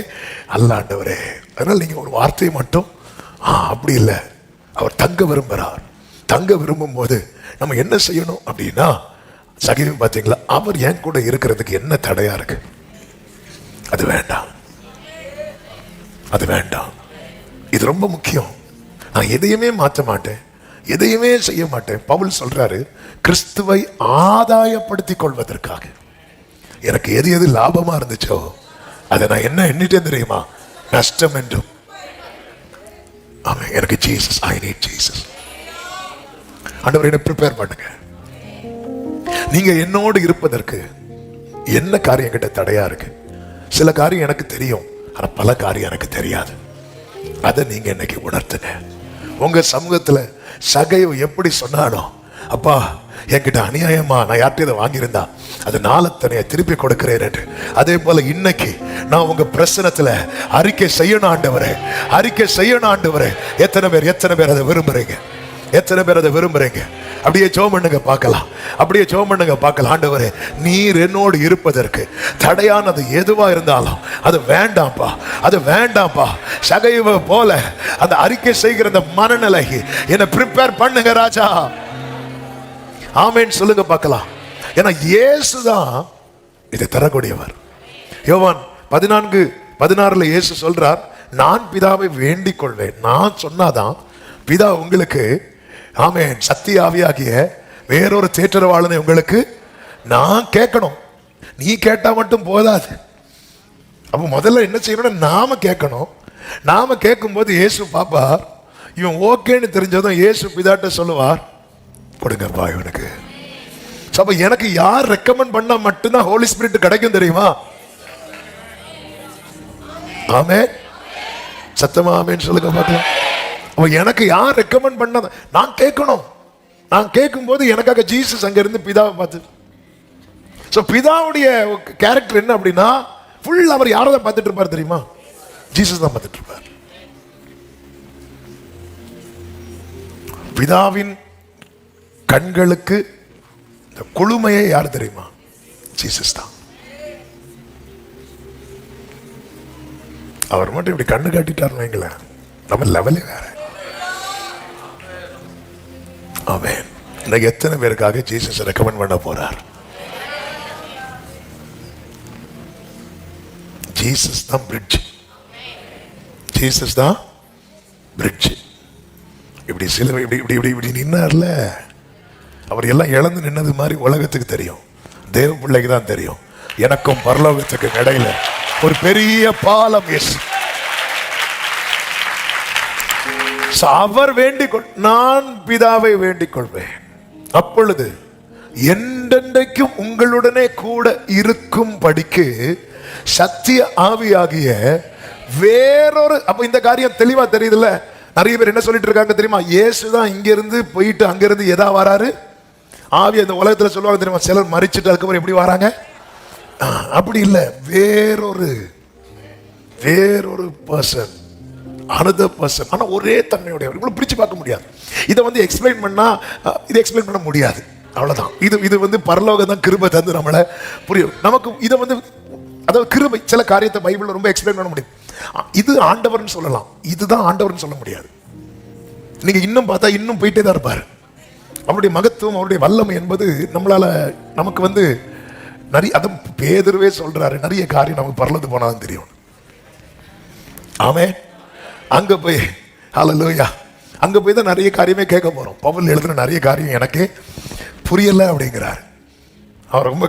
அல்ல ஆண்டவரே, அதனால நீங்க ஒரு வார்த்தையை மட்டும். அப்படி இல்லை, அவர் தங்க விரும்புகிறார். தங்க விரும்பும் போது நம்ம என்ன செய்யணும் அப்படின்னா, சகீவும் பார்த்தீங்களா, அவர் என் கூட இருக்கிறதுக்கு என்ன தடையா இருக்கு? அது வேண்டாம். இது ரொம்ப முக்கியம். நான் எதையுமே மாற்ற மாட்டேன், எதையுமே செய்ய மாட்டேன். பவுல் சொல்றாரு, கிறிஸ்துவை ஆதாயப்படுத்திக் கொள்வதற்காக எனக்கு எது லாபமா இருந்துச்சோ அதை நான் என்ன எண்ணிட்டேன் தெரியுமா? நஷ்டம் என்றும். ஆமென். எனக்கு ஜீசஸ், ஐ நீட் ஜீசஸ். ஆண்டவரே என்னை ப்ரிப்பேர் பண்ணுங்க. நீங்க என்னோடு இருப்பதற்கு என்ன காரியம் கிட்ட தடையா இருக்கு? சில காரியம் எனக்கு தெரியும், ஆனா பல காரியம் எனக்கு தெரியாது. அதை நீங்க இன்னைக்கு உணர்த்துங்க. உங்க சமூகத்துல சகைவு எப்படி சொன்னாலும், அப்பா என்கிட்ட அநியாயமா நான் யார்கிட்ட இதை வாங்கியிருந்தா அது நாளத்தனைய திருப்பி கொடுக்கிறேன் என்று, அதே போல இன்னைக்கு நான் உங்க பிரசனத்துல அறிக்கை செய்யணும் ஆண்டவரே, எத்தனை பேர் அதை விரும்புறீங்க? அப்படியே ஜெபம் பண்ணுங்க பார்க்கலாம். ஆண்டவரே நீர் என்னோடு இருப்பதற்கு தடையானது எதுவா இருந்தாலும் அது வேண்டாம்ப்பா. சகைவை போல அந்த அறிக்கை செய்கிற அந்த மனநிலை என்னை ப்ரிப்பேர் பண்ணுங்க ராஜா. ஆமென் சொல்லுங்க பார்க்கலாம். ஏன்னா இயேசுதான் இதை தரக்கூடியவர். யோவான் 14:16 இயேசு சொல்றார், நான் பிதாவை வேண்டிக் கொள்வேன். நான் சொன்னாதான் பிதா உங்களுக்கு, ஆமென், சத்திய ஆவியாகிய வேறொரு தேற்றரவாளனை உங்களுக்கு நான் கேட்கணும். நீ கேட்டா மட்டும் போதாது. அப்ப முதல்ல என்ன செய்யணும்? நாம கேட்கணும். நாம கேட்கும் போது இயேசு பாப்பார். இவன் ஓகேன்னு தெரிஞ்சதும் இயேசு பிதாட்ட சொல்லுவார், கொடுங்கப்பா இவனுக்கு. அப்ப எனக்கு யார் ரெக்கமெண்ட் பண்ணா மட்டும்தான் ஹோலி ஸ்பிரிட் கிடைக்கும் தெரியுமா? ஆமென். சத்தமா ஆமென் சொல்லுங்க பார்க்கலாம். அப்ப எனக்கு யார் ரெக்கமெண்ட் பண்ண நான் கேட்கணும். நான் கேட்கும் போது எனக்காக ஜீசஸ் அங்க இருந்து பிதாவை பார்த்து. சோ பிதாவுடைய கேரக்டர் என்ன அப்படின்னா, ஃபுல் அவர் யாரை தான் பார்த்துட்டு இருப்பார் தெரியுமா? ஜீசஸ் தான் பார்த்துட்டு இருப்பார். பிதாவின் கண்களுக்கு இந்த குளுமையை யார் தெரியுமா? ஜீசஸ் தான். அவர் மட்டும் இப்படி கண்ணு காட்டிட்டார் வைங்களேன், நம்ம லெவலே வேற. ஆமென். இன்னைக்கு எத்தனை பேருக்காக ஜீசஸ் ரெக்கமெண்ட் பண்ண போறார்? ஜீசஸ் தான் பிரிட்ஜ். இப்படி சிலுவை இப்படி நின்னார்ல, அவர் எல்லாம் இழந்து நின்னது மாதிரி உலகத்துக்கு தெரியும், தேவ பிள்ளைக்கு தான் தெரியும். எனக்கும் பரலோகத்துக்கு இடையில ஒரு பெரிய பாலம். அவர் நான் பிதாவை வேண்டிக் கொள்வேன், அப்பொழுது என்றென்றைக்கும் உங்களுடனே கூட இருக்கும் படிக்கு சத்திய ஆவியாகிய வேறொரு. அப்ப இந்த காரியம் தெளிவா தெரியுதுல்ல, நிறைய பேர் என்ன சொல்லிட்டு இருக்காங்க தெரியுமா? இயேசுதான் இங்க இருந்து போயிட்டு அங்க இருந்து எதா வராரு? ஆவி அந்த உலகத்துல சொல்லுவாங்க தெரியுமா, சிலர் மரிச்சிட்டு அதுக்கப்புறம் எப்படி வராங்க? அப்படி இல்லை, வேறொரு பர்சன், another person. ஆனா ஒரே தன்மையுடையவர். இவ்வளவு பிரிச்சு பார்க்க முடியாது. இதை வந்து எக்ஸ்பிளைன் பண்ணா இதை எக்ஸ்பிளைன் பண்ண முடியாது. அவ்வளவுதான். இது வந்து பரலோகம் தான் கிருபை தந்து நம்மளை புரியும். நமக்கு இதை வந்து அதாவது கிருபை, சில காரியத்தை பைபிள்ல ரொம்ப எக்ஸ்பிளைன் பண்ண முடியும். இது ஆண்டவர்னு சொல்லலாம், இதுதான் ஆண்டவர்னு சொல்ல முடியாது. நீங்க இன்னும் பார்த்தா இன்னும் போயிட்டே தான் இருப்பாரு. அவருடைய மகத்துவம், அவருடைய வல்லமை என்பது நம்மளால நமக்கு வந்து நிறைய, அதுவும் பேதுருவே சொல்றாரு, நிறைய காரியம் நமக்கு பரலது போனாலும் தெரியும். ஆமே, அங்க போய் ஹல்லேலூயா, அங்க போய் தான் நிறைய காரியமே கேட்க போறோம். பவுல் எழுதுன நிறைய காரியம் எனக்கு புரியல அப்படிங்கிறாரு. அவர் ரொம்ப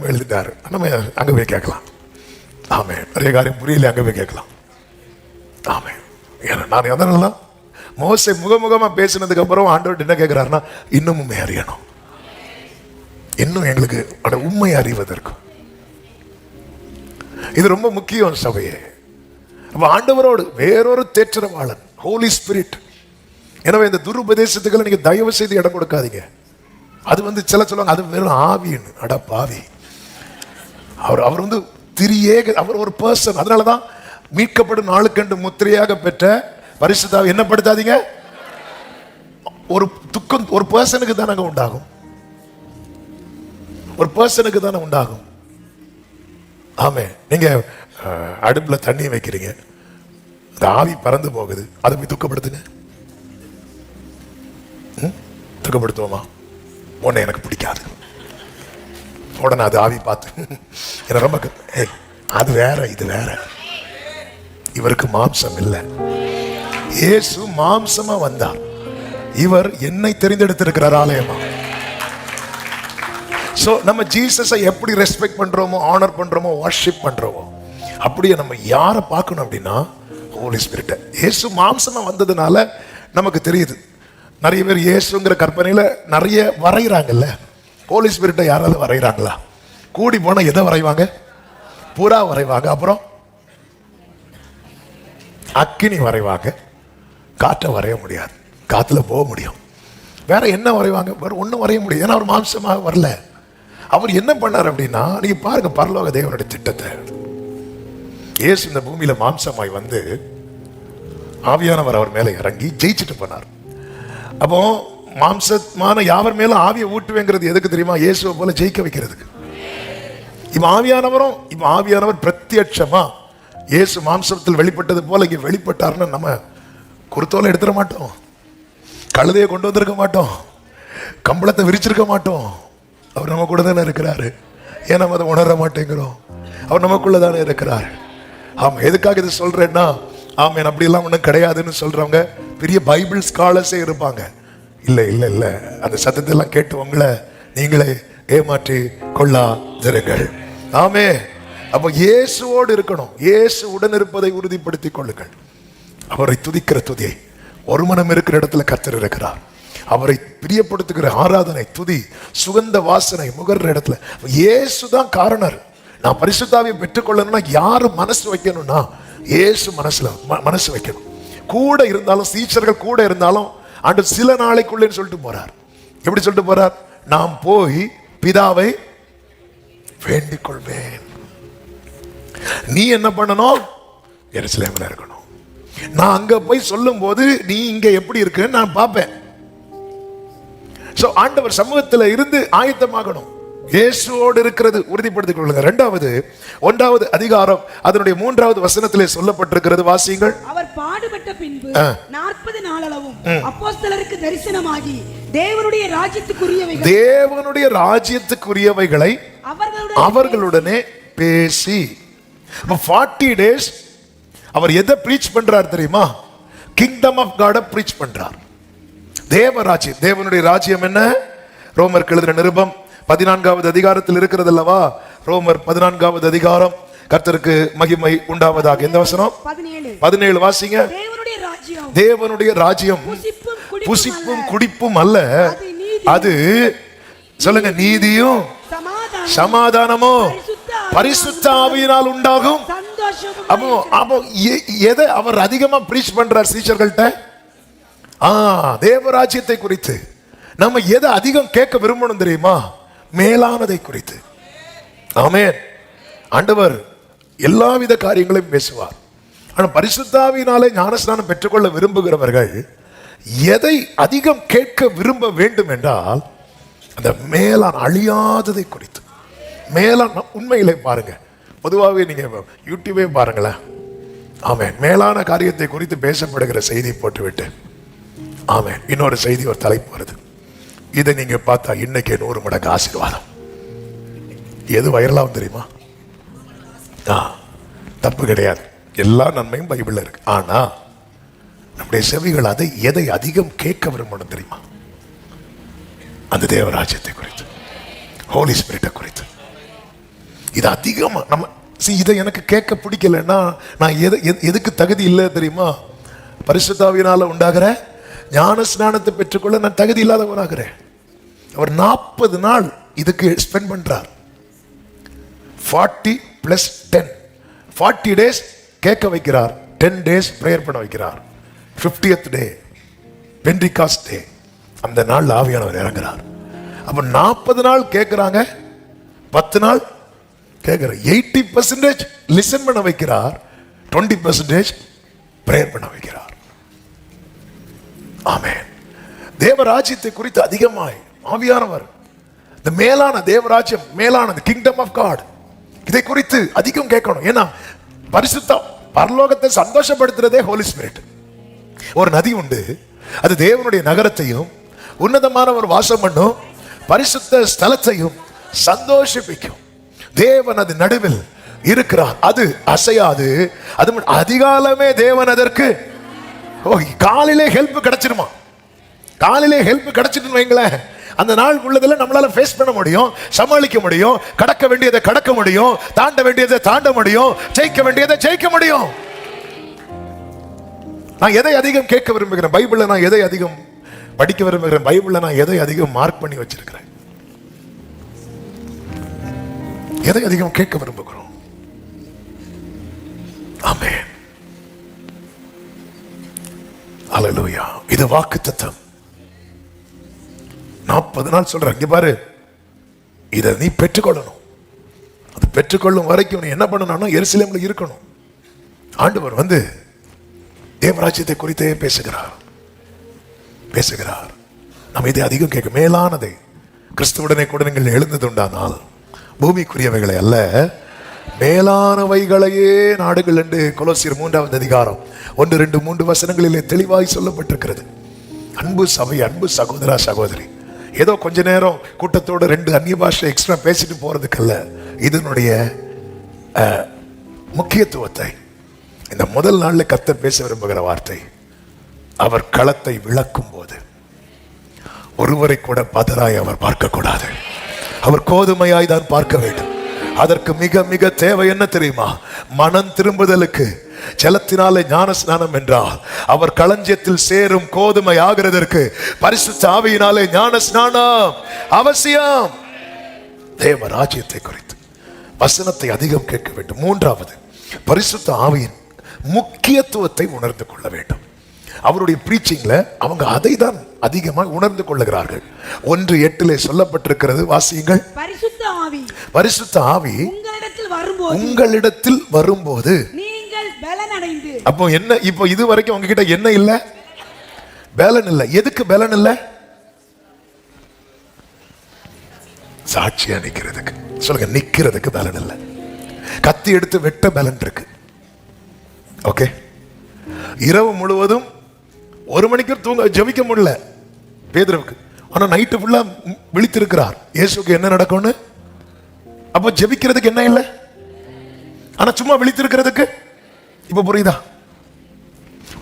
எழுதிட்டாரு, நம்ம அங்க போய் கேட்கலாம். ஆமே, நிறைய காரியம் புரியல, அங்க போய் கேட்கலாம். ஆமே, நான் எதனால மோசே முகமுகமா பேசினதுக்கு அப்புறம் ஆண்டவர் என்ன கேட்கிறாருன்னா, இன்னும் உண்மை அறியணும், இன்னும் எங்களுக்கு உண்மை அறிவதற்கு. இது ரொம்ப முக்கியம் சபையே. அப்ப ஆண்டவரோடு வேறொரு தேற்றரவாளன், ஹோலி ஸ்பிரிட். எனவே இந்த துருபதேசத்துக்களை நீங்க தயவு செய்து இடம் கொடுக்காதீங்க. அது வந்து சில சொல்லுவாங்க அது வெறும் ஆவின்னு. அட பாவி, அவர் வந்து அவர் ஒரு பர்சன். அதனாலதான் மீட்கப்படும் நாளுக்கென்று முத்திரையாக பெற்ற பரிசுத்த ஆவி என்னப்படுத்தாதீங்க. ஒரு துக்கம் ஒரு பர்சனுக்கு தானே உண்டாகும், ஒரு பர்சனுக்கு தானே உண்டாகும். ஆமே, நீங்க அடுப்புல தண்ணி வைக்கிறீங்க, அந்த ஆவி பறந்து போகுது, அதை போய் துக்கப்படுத்துங்க. துக்கப்படுத்துவோமா? உடனே எனக்கு பிடிக்காது, உடனே அது ஆவி பார்த்து என்ன ரொம்ப அது வேற இது வேற. இவருக்கு மாம்சம் இல்லை, இயேசு மாம்சமா வந்தார். இவர் என்னை தெரிந்தெடுத்திருக்கிறார் ஆலயமா. சோ நம்ம ஜீசஸை எப்படி ரெஸ்பெக்ட் பண்றோமோ, ஆனர் பண்றோமோ, வர்ஷிப் பண்றோமோ, அப்படியே நம்ம யாரை பார்க்கணும் அப்படின்னா ஹோலி ஸ்பிரிட். இயேசு மாம்சமா வந்ததுனால நமக்கு தெரியுது. நிறைய பேர் இயேசுங்கிற கற்பனையில நிறைய வரைகிறாங்கல்ல. ஹோலி ஸ்பிரிட்டை யாராவது வரைகிறாங்களா? கூடி போனா எதை வரைவாங்க? புறா வரைவாங்க, அப்புறம் அக்கினி வரைவாங்க. காற்றை வரைய முடியாது, காத்துல போக முடியும். வேற என்ன வரைவாங்க? வேற ஒன்றும் வரைய முடியும், ஏன்னா அவர் மாம்சமாக வரல. அவர் என்ன பண்ணார் அப்படின்னா, நீங்க பாருங்க பரலோக தேவனுடைய திட்டத்தை. இயேசு இந்த பூமியில மாம்சமாய் வந்து ஆவியானவர் அவர் மேல இறங்கி ஜெயிச்சுட்டு போனார். அப்போ மாம்சமான யாவர் மேல ஆவியை ஊட்டுவேங்கிறது எதுக்கு தெரியுமா? இயேசுவை போல ஜெயிக்க வைக்கிறதுக்கு. இப்ப ஆவியானவர் பிரத்யட்சமா இயேசு மாம்சத்தில் வெளிப்பட்டது போல இங்க வெளிப்பட்டார்னு நம்ம குருத்தோலை எடுத்துட மாட்டோம், கழுதையை கொண்டு வந்திருக்க மாட்டோம், கம்பளத்தை விரிச்சிருக்க மாட்டோம். அவர் நம்ம கூட தானே இருக்கிறாரு. ஏன் நம்ம அதை உணர மாட்டேங்கிறோம்? அவர் நமக்குள்ள தானே இருக்கிறார். ஆமா, எதுக்காக இதை சொல்றேன்னா, ஆமாம் அப்படியெல்லாம் ஒன்றும் கிடையாதுன்னு சொல்றவங்க பெரிய பைபிள் ஸ்காலர்ஸே இருப்பாங்க. இல்லை இல்லை இல்லை, அந்த சத்தத்தை எல்லாம் கேட்டு உங்களை நீங்களே ஏமாற்றி கொள்ளாதிருங்கள். ஆமே, அப்ப இயேசுவோடு இருக்கணும். இயேசு உடன் இருப்பதை உறுதிப்படுத்திக் கொள்ளுங்கள். அவரை துதிக்கிற துதியை, ஒரு மனம் இருக்கிற இடத்துல கர்த்தர் இருக்கிறார். அவரை பிரியப்படுத்துகிற ஆராதனை, துதி, சுகந்த வாசனை முகர்ற இடத்துல இயேசுதான் காரணர். நான் பரிசுத்தாவியை பெற்றுக்கொள்ளணும்னா யாரு மனசு வைக்கணும்னா இயேசு மனசு வைக்கணும். கூட இருந்தாலும், சீஷர்கள் கூட இருந்தாலும் ஆண்டவர் சில நாளைக்குள்ளேன்னு சொல்லிட்டு போறார். எப்படி சொல்லிட்டு போறார்? நாம் போய் பிதாவை வேண்டிக் கொள்வேன். நீ என்ன பண்ணணும்? எருசலேம்ல இருக்கணும். நான் அங்க போய் சொல்லும் போது நீ இங்க எப்படி இருக்குன்னு நான் பார்ப்பேன். சோ ஆண்டவர் சமூகத்தில் இருந்து ஆயத்தமாகணும். இயேசுவோடு இருக்கிறது உறுதிப்படுத்திக் கொள்ளுங்க. 1வது அதிகாரம் அதனுடைய 3வது வசனத்திலே சொல்லப்பட்டிருக்கிறது, வாசியுங்கள். அவர் பாடுபட்ட பின்பு 40 நாளளவும் அப்போஸ்தலருக்கு தரிசனமாகி தேவனுடைய ராஜ்யத்துக்குரியவைகளை அவர்களுடனே பேசி. 40 days அவர் எதை பிரீச் பண்றார் தெரியுமா? கிங்டம் ஆஃப் காட் பிரீச் பண்றார். தேவராஜ்யம், தேவனுடைய ராஜ்யம் என்ன? ரோமருக்கு எழுதின நிருபம் 14வது அதிகாரத்தில் இருக்கிறது அல்லவா? ரோமர் 14வது அதிகாரம். கர்த்தருக்கு மகிமை உண்டாவதாக. எந்த வசனம்? 17 வாசிங்க. தேவனுடைய ராஜ்யம் புசிப்பும் குடிப்பும் அல்ல, அது சொல்லுங்க, நீதியும் சமாதானமும் பரிசுத்த ஆவியினால் உண்டாகும். அப்போ எதை அவர் அதிகமா பிரீச் பண்றார் சீஷர்கள்ட்ட? தேவராஜ்யத்தை குறித்து நம்ம எதை அதிகம் கேட்க விரும்பணும் தெரியுமா? மேலானதை குறித்து. ஆமென். ஆண்டவர் எல்லாவித காரியங்களையும் பேசுவார். ஆனா பரிசுத்தாவியினாலே ஞானஸ்நானம் பெற்றுக்கொள்ள விரும்புகிறவர்கள் எதை அதிகம் கேட்க விரும்ப வேண்டும் என்றால் அந்த மேலான அழியாததை குறித்து. மேலான உண்மையிலே பாருங்க, பொதுவாகவே நீங்க யூடியூபே பாருங்களேன். ஆமென். மேலான காரியத்தை குறித்து பேசப்படுகிற செய்தி போட்டுவிட்டு ஆமென் இன்னொரு செய்தி, ஒரு தலைப்பு வருது. இதை நீங்க பார்த்தா இன்னைக்கு 100 மடங்கு ஆசீர்வாதம். எது வைரலாகும் தெரியுமா? தப்பு கிடையாது, எல்லா நன்மையும் பைபிள்ல இருக்கு. ஆனா நம்முடைய செவிகள் எதை அதிகம் கேட்க விரும்பணும் தெரியுமா? அந்த தேவராஜ்யத்தை குறித்து, ஹோலி ஸ்பிரிட்டை குறித்து. இது அதிகமா நம்ம இதை எனக்கு கேட்க பிடிக்கலன்னா நான் எதுக்கு தகுதி இல்லை தெரியுமா? பரிசுத்தாவியினால உண்டாகிற ஞான ஸ்நானத்தை பெற்றுக்கொள்ள நான் தகுதி இல்லாதவனாகிறேன். அவர் 40 நாள் இதுக்கு ஸ்பெண்ட் பண்றார். 40 + 10, 40 days கேட்க வைக்கிறார், 10 days பிரேயர் பண்ண வைக்கிறார். 50th day பெண்டிகாஸ்ட் டே, அந்த நாள் ஆவியானவர் இறங்குறார். அப்ப 40 நாள் கேட்கிறாங்க, 10 நாள் கேட்கிற 80% லிசன் பண்ண வைக்கிறார், 20% பிரேயர் பண்ண வைக்கிறார். ஆமென். தேவராஜ்யத்தை குறித்து அதிகமாய் ஆவியானவர், இந்த மேலான தேவராஜ்யம், மேலான கிங்டம் ஆஃப் காட், இதை குறித்து அதிகம் கேட்கணும். ஏன்னா பரிசுத்த பரலோகத்தை சந்தோஷப்படுத்துறதே ஹோலி ஸ்பிரிட். ஒரு நதி உண்டு, அது தேவனுடைய நகரத்தையும் உன்னதமான ஒரு வாசம் பண்ணும் பரிசுத்த ஸ்தலத்தையும் சந்தோஷிப்பிக்கும். தேவன் அது நடுவில் இருக்கிறார், அது அசையாது. அது அதிகாலமே தேவன் அதற்கு காலையிலே ஹெல்ப் கிடைச்சிருமா? காலையிலே ஹெல்ப் கிடைச்சிட்டு வைங்களேன், அந்த நாள் உள்ளதில் நம்மளால ஃபேஸ் பண்ண முடியும், சமாளிக்க முடியும், கடக்க வேண்டியதை கடக்க முடியும், தாண்ட வேண்டியதை தாண்ட முடியும், ஜெயிக்க வேண்டியதை ஜெயிக்க முடியும். நான் எதை அதிகம் கேட்க விரும்புகிறேன்? பைபிள்ல நான் எதை அதிகம் படிக்க விரும்புகிறேன்? பைபிள்ல நான் எதை அதிகம் மார்க் பண்ணி வச்சிருக்கிறேன்? எதை அதிகம் கேட்க விரும்புகிறோம்? ஆமென். அல்லேலூயா. இது வாக்குத்தத்தம். 40 நாள் சொல்றேன், இங்க பாரு, இதை நீ பெற்றுக்கொள்ளணும். அது பெற்றுக்கொள்ளும் வரைக்கும் நீ என்ன பண்ணணும்னா எருசலேம்ல இருக்கணும். ஆண்டவர் வந்து தேவராஜ்யத்தை குறித்தே பேசுகிறார். நம்ம இதை அதிகம் கேட்க, மேலானதை. கிறிஸ்துவுடனே கூட நீங்கள் எழுந்ததுண்டானால் பூமிக்குரியவைகளை அல்ல, மேலானவைகளையே நாடுகள் என்று கொலோசியர் 3வது அதிகாரம் 1, 2, 3 வசனங்களிலே தெளிவாய் சொல்லப்பட்டிருக்கிறது. அன்பு சபை, அன்பு சகோதரா சகோதரி, ஏதோ கொஞ்ச நேரம் கூட்டத்தோட 2 அந்நிய பாஷை எக்ஸ்ட்ரா பேசிட்டு போறதுக்கல்ல. இதனுடைய முக்கியத்துவத்தை இந்த முதல் நாள்ல கர்த்தர் பேச விரும்புகிற வார்த்தை, அவர் களத்தை விளக்கும் போது ஒருவரை கூட பதராய் அவர் பார்க்க கூடாது. அவர் கோதுமையாய் தான் பார்க்க வேண்டும். அதற்கு மிக மிக தேவை என்ன தெரியுமா? மனம் திரும்புதலுக்கு ஜலத்தினாலே ஞான ஸ்நானம் என்றால் அவர் களஞ்சியத்தில் சேரும் கோதுமை ஆகிறதற்கு பரிசுத்த ஆவியினாலே ஞான ஸ்நானம் அவசியம். தேவ ராஜ்யத்தை குறித்து வசனத்தை அதிகம் கேட்க வேண்டும். 3வது, பரிசுத்த ஆவியின் முக்கியத்துவத்தை உணர்ந்து கொள்ள வேண்டும். அவருடைய பிரீச்சிங்ல அவங்க அதை தான் அதிகமாக உணர்ந்து கொள்ளுகிறார்கள். 1:8 சொல்லப்பட்டிருக்கிறது, வாசியுங்கள். பரிசுத்த ஆவி உங்களிடத்தில் வரும்போது நீங்கள் பலன் அடைந்து. அப்போ என்ன? இப்போ இது வரைக்கும் உங்ககிட்ட என்ன இல்ல? பலன் இல்ல. எதுக்கு பலன் இல்ல? சாட்சியா நிக்கிறதுக்கு. சொல்லுங்க, நிக்கிறதுக்கு பலன் இல்ல. கத்தி எடுத்து வெட்ட பலன் இருக்கு. ஓகே, இரவு முழுவதும் 1 மணிக்கு தூங்க ஜெபிக்க முடியல பேதுருவுக்கு. ஆனா நைட்டு ஃபுல்லா விழித்திருக்கிறார். இயேசுக்கு என்ன நடக்கும்னு. அப்ப ஜெபிக்கிறதுக்கு என்ன இல்லை, ஆனா சும்மா விழித்திருக்கிறதுக்கு. இப்ப புரியுதா?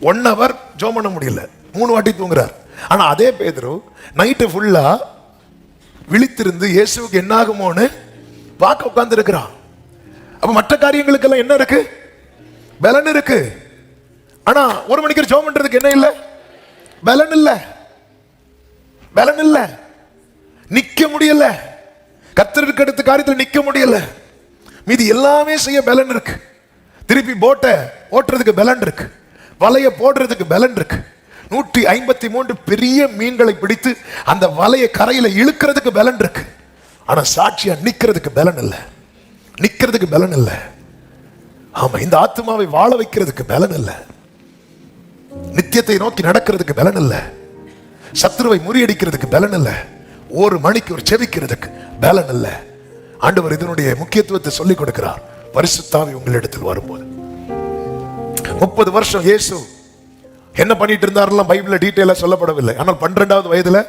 1 hour ஜெபம் பண்ண முடியல, 3 வாட்டி தூங்குறார். ஆனா அதே பேதுரு நைட்டு ஃபுல்லா விழித்திருந்து இயேசுக்கு என்ன ஆகுமோன்னு பார்க்க உட்கார்ந்து இருக்கிறான். அப்ப மற்ற காரியங்களுக்கெல்லாம் என்ன இருக்கு? பலன் இருக்கு. ஆனா 1 மணிக்கு ஜெபம் பண்றதுக்கு என்ன இல்ல? பலன் இல்ல. பலன் இல்ல. நிக்க முடியல. கர்த்தருக்கு அடுத்த காரியத்தில் நிக்க முடியல. மீதி எல்லாமே செய்ய பலன் இருக்கு. திருப்பி போட்டை ஓட்டுறதுக்கு பலன் இருக்கு. வலைய போடுறதுக்கு பலன் இருக்கு. 153 பெரிய மீன்களை பிடித்து அந்த வலையை கரையில இழுக்கிறதுக்கு பலன் இருக்கு. ஆனா சாட்சியா நிக்கிறதுக்கு பலன் இல்லை. நிக்கிறதுக்கு பலன் இல்லை. ஆமா, இந்த ஆத்மாவை வாழ வைக்கிறதுக்கு பலன் இல்லை. நித்தியத்தை நோக்கி நடக்கிறதுக்கு பலன் இல்லை. சத்துருவை முறியடிக்கிறதுக்கு பலன் இல்லை. ஒரு மணிக்கு ஒரு செவிக்கிறதுக்கு பலன் இல்லை. ஆண்டவர் இதனுடைய முக்கியத்துவத்தை சொல்லிக் கொடுக்கிறார். பரிசுத்த ஆவி உங்களிடத்தில் வரும்போது 30 வருஷம் இயேசு என்ன பண்ணிட்டு இருந்தாரெல்லாம் பைபிள்ல டீட்டெயிலா சொல்லப்படவில்லை. ஆனால் 12வது வயதுல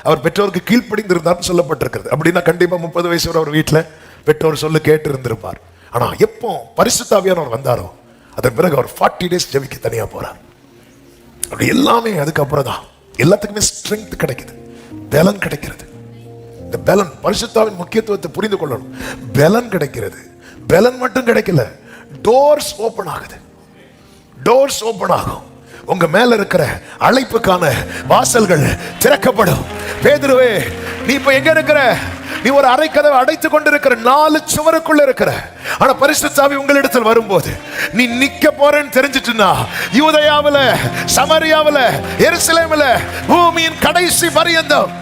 அவர் பெற்றோருக்கு கீழ்ப்படிந்திருந்தார் சொல்லப்பட்டிருக்கிறது. அப்படின்னா கண்டிப்பா 30 வயசு வரை அவர் வீட்டுல பெற்றோர் சொல்லு கேட்டு இருந்திருப்பார். ஆனா எப்போ பரிசுத்த ஆவியானவர் வந்தாரோ அதன் பிறகு அவர் 40 டேஸ் ஜெபிக்க தனியா போறார். அப்படி எல்லாமே அதுக்கப்புறம் தான் எல்லாத்துக்குமே ஸ்ட்ரென்த் கிடைக்குது, பலன் கிடைக்கிறது. இந்த பலன் பரிசுத்தாவின் முக்கியத்துவத்தை புரிந்து கொள்ளணும். பலன் கிடைக்கிறது. பலன் மட்டும் கிடைக்கல, டோர்ஸ் ஓபன் ஆகுது. டோர்ஸ் ஓபன் ஆகும். உங்க மேல இருக்கிற அழைப்புக்கான வாசல்கள் திறக்கப்படும். பேதுருவே, நீ இப்ப எங்க இருக்கிற? நீ ஒரு அறை கதவை அடைத்துக் கொண்டிருக்கிற, 4 சுவருக்குள்ள இருக்கிற. ஆனா பரிசுத்த ஆவி உங்களிடத்தில் வரும்போது நீ நிக்க போறேன்னு தெரிஞ்சிட்டுனா, யூதேயாவுல, சமரியாவுல, எருசலேம்ல, பூமியின் கடைசி பரியந்தம்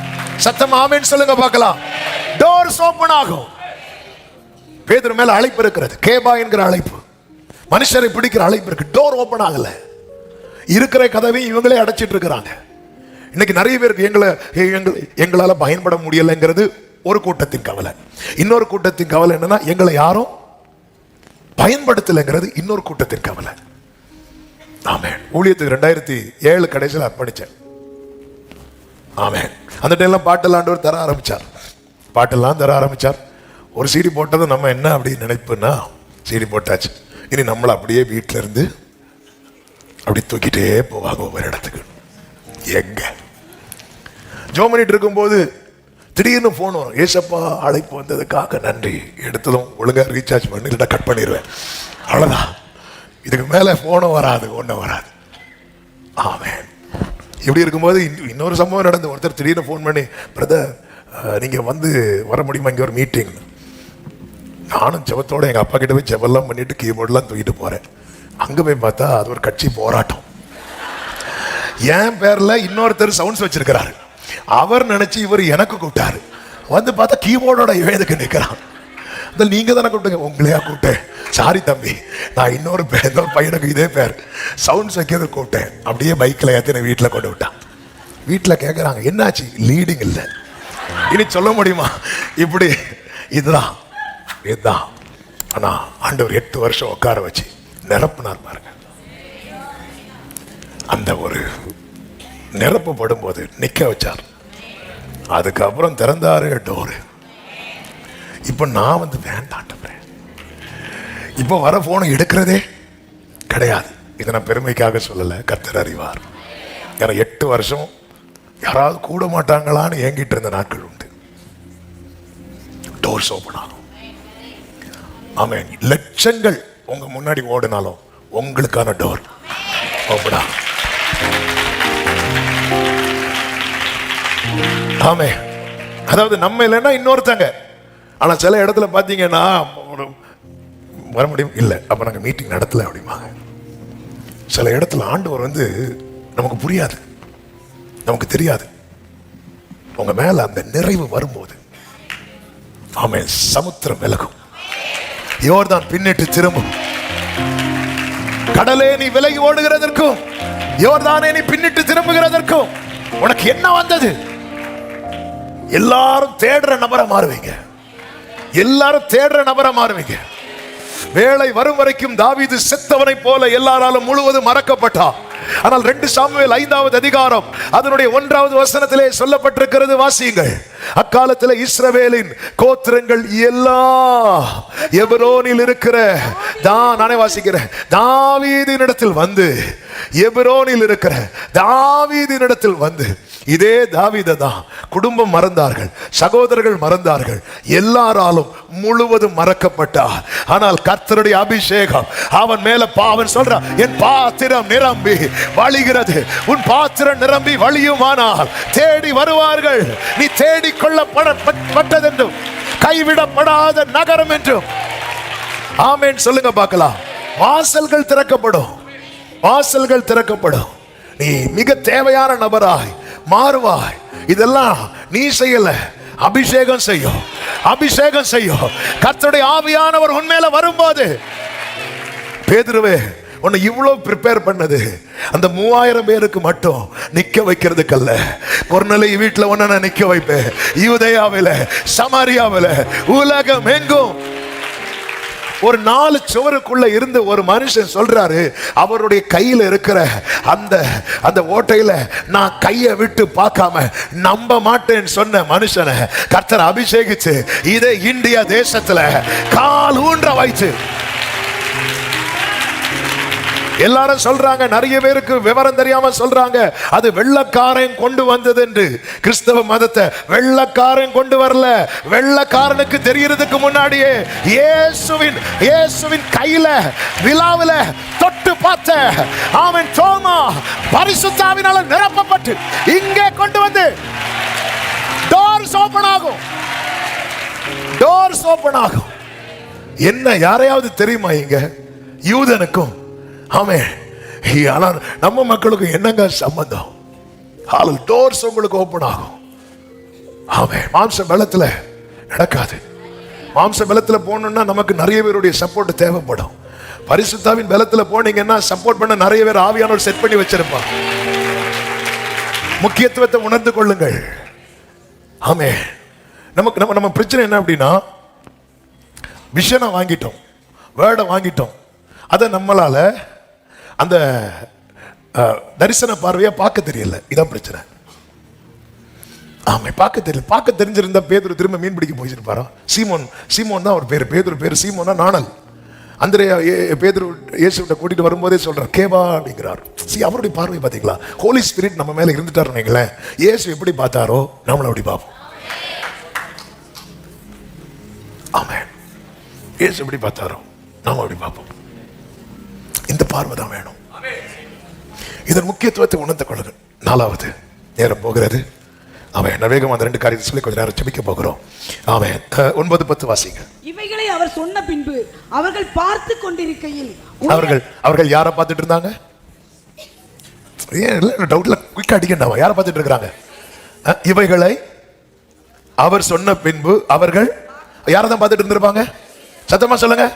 சத்தம் ஆமென் சொல்லுங்க பார்க்கலாம். டோர்ஸ் ஓபன் ஆகும். பேதுரு மேல அழைப்பு இருக்கிறது. கேபா என்கிற அழைப்பு, மனுஷரை பிடிக்கிற அழைப்பு இருக்கு. டோர் ஓபன் ஆகல. இருக்கிற கதவையும் இவங்களே அடைச்சிட்டு இருக்கிறாங்க. இன்னைக்கு நிறைய பேருக்கு எங்களால பயன்பட முடியலைங்கிறது ஒரு கூட்டத்தின் கவலை. இன்னொரு கூட்டத்தின் கவலை என்னன்னா, எங்களை யாரும் பயன்படுத்தலைங்கிறது இன்னொரு கூட்டத்தின் கவலை. ஆமென். ஊழியத்துக்கு 2007 கடைசியில் அர்ப்பணிச்சேன். ஆமென். அந்த டைம்லாம் பாட்டெல்லாம் ஆண்டவர் தர ஆரம்பிச்சார். பாட்டெல்லாம் தர ஆரம்பிச்சார். ஒரு சீடி போட்டதை நம்ம என்ன அப்படின்னு நினைப்புன்னா, சீடி போட்டாச்சு, இனி நம்மளை அப்படியே வீட்டில இருந்து அப்படி தூக்கிட்டே போவாங்க ஒவ்வொரு இடத்துக்கு. எங்க ஜோம் பண்ணிட்டு இருக்கும்போது திடீர்னு போன் வரும். ஏசப்பா அழைப்பு வந்ததுக்காக நன்றி. எடுத்ததும் ஒழுங்கா ரீசார்ஜ் பண்ணி கட் பண்ணிடுவேன். அவ்வளவுதான். இதுக்கு மேல போனும் வராது, ஒன்றும் வராது. ஆமென். இப்படி இருக்கும்போது இன்னொரு சம்பவம் நடந்து. ஒருத்தர் திடீர்னு ஃபோன் பண்ணி, பிரதர் நீங்க வந்து வர முடியுமா, இங்கே ஒரு மீட்டிங். நானும் ஜெபத்தோட எங்க அப்பா கிட்ட போய் ஜெபெல்லாம் பண்ணிட்டு கீபோர்ட்லாம் தூக்கிட்டு போறேன். அங்க போய் பார்த்தா அது ஒரு கட்சி போராட்டம். என் பேர்ல இன்னொருத்தர் சவுண்ட்ஸ் வச்சிருக்கிறாரு. அவர் நினைச்சு இவர் எனக்கு கூப்பிட்டாரு. வந்து பார்த்தா கீபோர்டோட இவன் எதுக்கு நிற்கிறான். நீங்க தானே கூப்பிட்டுங்க. உங்களையா கூப்பிட்டேன். சாரி தம்பி, நான் இன்னொரு பையனுக்கு இதே பேர் சவுண்ட்ஸ் வைக்கிறது கூப்பிட்டேன். அப்படியே பைக்கில் ஏற்றி வீட்டில் கொண்டு விட்டான். வீட்டில் கேட்குறாங்க, என்னாச்சு? லீடிங் இல்லை. இனி சொல்ல முடியுமா? இப்படி இதுதான். ஆனா ஆண்டவர் 8 வருஷம் உட்கார வச்சு நிரப்புனார் பாருங்க. அந்த ஒரு நிரப்பப்படும் போது நிக்க வச்சார். அதுக்கப்புறம் திறந்தாரு டோரு. இப்ப நான் வந்து வேண்டாண்டேன். இப்ப வர போன எடுக்கிறதே கிடையாது. இதை நான் பெருமைக்காக சொல்லல, கர்த்தர் அறிவார். ஏன்னா 8 வருஷம் யாராவது கூட மாட்டாங்களான்னு ஏங்கிட்டு இருந்த நாட்கள் உண்டு. டோர்ஸ் ஓபன் ஆகும். ஆமென். லட்சங்கள் உங்க முன்னாடி ஓடினாலும் உங்களுக்கான டோர் ஓபன் ஆகும். ஆமே. அதாவது நம்ம இல்லைன்னா இன்னொருத்தங்க. ஆனா சில இடத்துல பாத்தீங்கன்னா வர முடியும் இல்லை, அப்ப நாங்க மீட்டிங் நடத்தல அப்படிமாங்க. சில இடத்துல ஆண்டவர் வந்து நமக்கு புரியாது, நமக்கு தெரியாது. உங்க மேல அந்த நிறைவு வரும்போது ஆமே, சமுத்திரம் விலகும். யோர்தான் பின்னிட்டு திரும்பும். கடலே நீ விலகி ஓடுகிறதற்கும், யோர்தானே நீ பின்னிட்டு திரும்புகிறதற்கும் உனக்கு என்ன வந்தது? எல்லாரும் தேடுற நபரை மாறுவீங்க. எல்லாரும் தேடுற நபரை மாறுவீங்க. வேளை வரும் வரைக்கும் தாவீது செத்தவனை போல எல்லாராலும் முழுவதும் மறக்கப்பட்டான். ஆனால் 2 சாமுவேல் 5வது அதிகாரம் அதனுடைய 1வது வசனத்திலே சொல்லப்பட்டிருக்கிறது, வாசியுங்கள். அக்காலத்தில் இஸ்ரவேலின் கோத்திரங்கள் எல்லாம் எபிரோனில் இருக்கிற நானே வாசிக்கிறேன், தாவீதின் இடத்தில் வந்து, எபிரோனில் இருக்கிற தாவீதின் இடத்தில் வந்து, இதே தாவீதை தான் குடும்பம் மறந்தார்கள், சகோதரர்கள் மறந்தார்கள், எல்லாராலும் முழுவதும் மறக்கப்பட்டார். ஆனால் கர்த்தருடைய அபிஷேகம் அவன் மேல அவன் சொல்றான், என் பாத்திரம் நிரம்பி வழிகிறது. உன் பாத்திரம் நிரம்பி வழியுமானால் தேடி வருவார்கள். நீ தேடி கொள்ளப்பட்டதென்றும் கைவிடப்படாத நகரம் என்றும். ஆமென் சொல்லுங்க பார்க்கலாம். வாசல்கள் திறக்கப்படும், வாசல்கள் திறக்கப்படும். நீ மிக தேவையான நபராய் மாறுவாய். இதெல்லாம் நீ செய்யல, அபிஷேகம் செய்யும், அபிஷேகம் செய்யும். கர்த்தருடைய ஆவியானவர் உன்மேல வரும்போது, பேதுருவே உன்னை இவ்வளவு ப்ரிப்பேர் பண்ணது அந்த 3000 பேருக்கு மட்டும் நிக்க வைக்கிறதுக்கல்ல. கொர்நேலிய வீட்டுல உன்னை நான் நிக்க வைப்பேன். யூதேயாவில, சமாரியாவில, உலகம் எங்கும். ஒரு 4 சுவருக்குள்ள இருந்து ஒரு மனுஷன் சொல்றாரு, அவருடைய கையில இருக்கிற அந்த ஓட்டையில நான் கையை விட்டு பார்க்காம நம்ப மாட்டேன்னு சொன்ன மனுஷனை கர்த்தர் அபிஷேகிச்சு இதே இந்தியா தேசத்துல கால் ஊன்ற வைச்சு. எல்லாரும் சொல்றாங்க, நிறைய பேருக்கு விவரம் தெரியாம சொல்றாங்க, அது வெள்ளக்காரன் கொண்டு வந்தது என்று. கிறிஸ்தவ மதத்தை வெள்ளக்காரன் கொண்டு வரல. வெள்ளக்காரனுக்கு தெரியறதுக்கு முன்னாடியே இயேசுவின் கையில விழாவில தொட்டு பார்த்த அவன் தோமா பரிசுத்த ஆவியினால நிரப்பப்பட்டு இங்கே கொண்டு வந்து டோர்ஸ் ஓபன் ஆகும், டோர்ஸ் ஓபன் ஆகும். என்ன யாரையாவது தெரியுமா இங்க யூதனுக்கும்? ஆமே, ஆனால் நம்ம மக்களுக்கு என்னங்க சம்பந்தம்? டோர்ஸ் உங்களுக்கு ஓபன் ஆகும். ஆமே, மாம்ச பலத்துல நடக்காது. மாம்ச பலத்துல போகணும்னா நமக்கு நிறைய பேருடைய சப்போர்ட் தேவைப்படும். பரிசுத்தாவின் பலத்துல போனீங்கன்னா சப்போர்ட் பண்ண நிறைய பேர் ஆவியானவர் செட் பண்ணி வச்சிருப்பான். முக்கியத்துவத்தை உணர்ந்து கொள்ளுங்கள். ஆமே, நமக்கு நம்ம பிரச்சனை என்ன அப்படின்னா, விஷனை வாங்கிட்டோம், வேர்டை வாங்கிட்டோம், அதை நம்மளால அந்த தரிசன பார்வையா பார்க்க தெரியல. இதான் பிரச்சனை. ஆமா, பார்க்க தெரியல. பார்க்க தெரிஞ்சிருந்தா பேதுரு திரும்ப மீன் பிடிக்க போயிருப்பாரா? சீமோன் தான் அவர் பேரு. பேதுரு பேரு சீமோனா நாணல். அந்திரேயா பேதுரு இயேசுவிட்ட கூட்டிட்டு வரும்போதே சொல்றார், கேவா அப்படிங்கிறார். அவருடைய பார்வை பாத்தீங்களா? ஹோலி ஸ்பிரிட் நம்ம மேல இருந்துட்டாரு நீங்களேன். இயேசு எப்படி பார்த்தாரோ நம்மள அப்படி பார்ப்போம். ஆமா, இயேசு எப்படி பார்த்தாரோ நாம அப்படி பார்ப்போம். இந்த பார்வை தான் வேணும். இதன் முக்கியத்துவத்தை உணர்ந்து கொள்ளுங்கள். 4வது நேரம் போகிறது. அவன் வேகம் அந்த 2 காரியத்தை சொல்லி கொஞ்ச நேரம் ஜெபிக்க போகிறோம். அவன் 9-10 வாசிங்க. இவைகளை அவர் சொன்ன பின்பு அவர்கள் பார்த்து கொண்டிருக்கையில் அவர்கள் யாரை பார்த்துட்டு இருந்தாங்க? ஏன் டவுட்ல குயிக்கா அடிக்கண்டாமா? யாரை பார்த்துட்டு இருக்கிறாங்க? இவைகளை அவர் சொன்ன பின்பு அவர்கள் யாரை தான் பார்த்துட்டு இருந்திருப்பாங்க? சத்தமா சொல்லுங்க,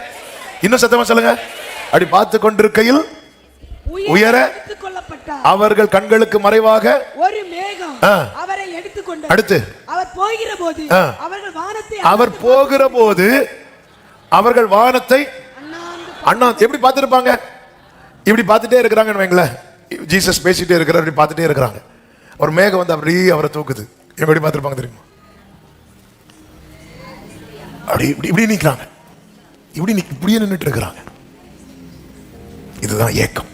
இன்னும் சத்தமா சொல்லுங்க. அப்படி பார்த்து கொண்டிருக்கையில் உயர அவர்கள் கண்களுக்கு மறைவாக ஒரு மேகம் அவரை எடுத்துக்கொண்டது. அடுத்து அவர் போகிற போது அவர்கள் வானத்தை அண்ணா எப்படி பார்த்திருப்பாங்க? இப்படி பார்த்துட்டே இருக்கிறாங்கன்னு வைங்களேன். ஜீசஸ் பேசிட்டே இருக்கிறார், இப்படி பார்த்துட்டே இருக்கிறாங்க. ஒரு மேகம் வந்து அப்படியே அவரை தூக்குது. எப்படி பார்த்திருப்பாங்க தெரியுமா? அப்படி இப்படி நிற்கிறாங்க, இப்படியே நின்றுட்டு இருக்கிறாங்க. இதுதான் ஏக்கம்,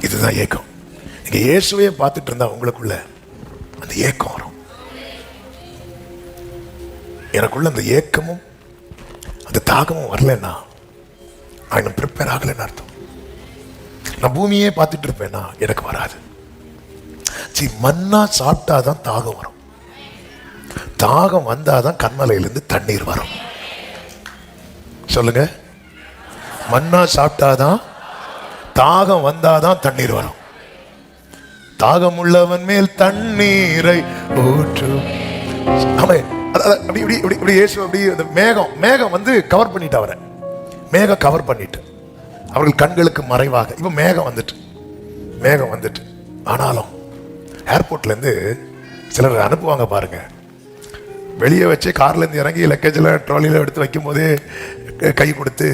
இதுதான் ஏக்கம். நீங்க இயேசுவையே பார்த்துட்டு இருந்தா உங்களுக்குள்ள அந்த ஏக்கம் வரும். எனக்குள்ள அந்த ஏக்கமும் அந்த தாகமும் வரலன்னா நான் ப்ரிப்பேர் ஆகலைன்னு அர்த்தம். நான் பூமியே பார்த்துட்டு இருப்பேன்னா எனக்கு வராது. மண்ணா சாப்பிட்டாதான் தாகம் வரும். தாகம் வந்தாதான் கண்மலையிலிருந்து தண்ணீர் வரும். சொல்லுங்க, மண்ணா சாப்பிட்டாதான், தாகம் வந்தாதான் தண்ணீர் வரும். தாகம் உள்ளவன் மேல் தண்ணீரை ஊற்றும். மேகம் வந்து கவர் பண்ணிட்டு, அவரை மேகம் கவர் பண்ணிட்டு அவர்கள் கண்களுக்கு மறைவாக. இப்ப மேகம் வந்துட்டு ஆனாலும் ஏர்போர்ட்ல இருந்து சிலர் அனுப்புவாங்க பாருங்க, வெளியே வச்சு கார்ல இருந்து இறங்கி லக்கேஜ்ல ட்ராலியில எடுத்து வைக்கும் போதே கை கொடுத்து,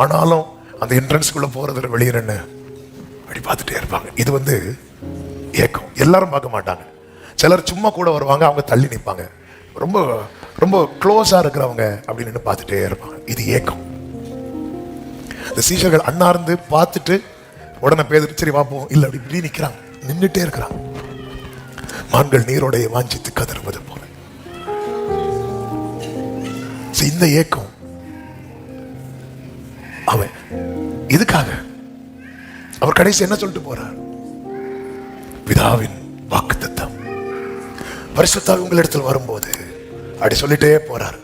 ஆனாலும் அந்த என்ட்ரன்ஸ்குள்ள போறதுல வெளியேறன்னு அப்படி பார்த்துட்டே இருப்பாங்க. இது வந்து ஏக்கம். எல்லாரும் பார்க்க மாட்டாங்க. சிலர் சும்மா கூட வருவாங்க, அவங்க தள்ளி நிற்பாங்க. ரொம்ப ரொம்ப க்ளோஸா இருக்கிறவங்க அப்படின்னு பார்த்துட்டே இருப்பாங்க. இது ஏக்கம். இந்த சீஷர்கள் அண்ணார்ந்து பார்த்துட்டு உடனே பேதுரு சரி பார்ப்போம் இல்லை அப்படி இப்படி நிற்கிறாங்க, நின்றுட்டே இருக்கிறாங்க. மான்கள் நீரோடைய வாஞ்சித்து கதறுவது போல. இந்த ஏக்கம் அவன் இதுக்காக அவர் கடைசி என்ன சொல்லிட்டு போறார்? பிதாவின் வாக்குத்தத்தம் பரிசுத்தாவி உங்களிடத்தில் வரும்போது அப்படி சொல்லிட்டே போறார்.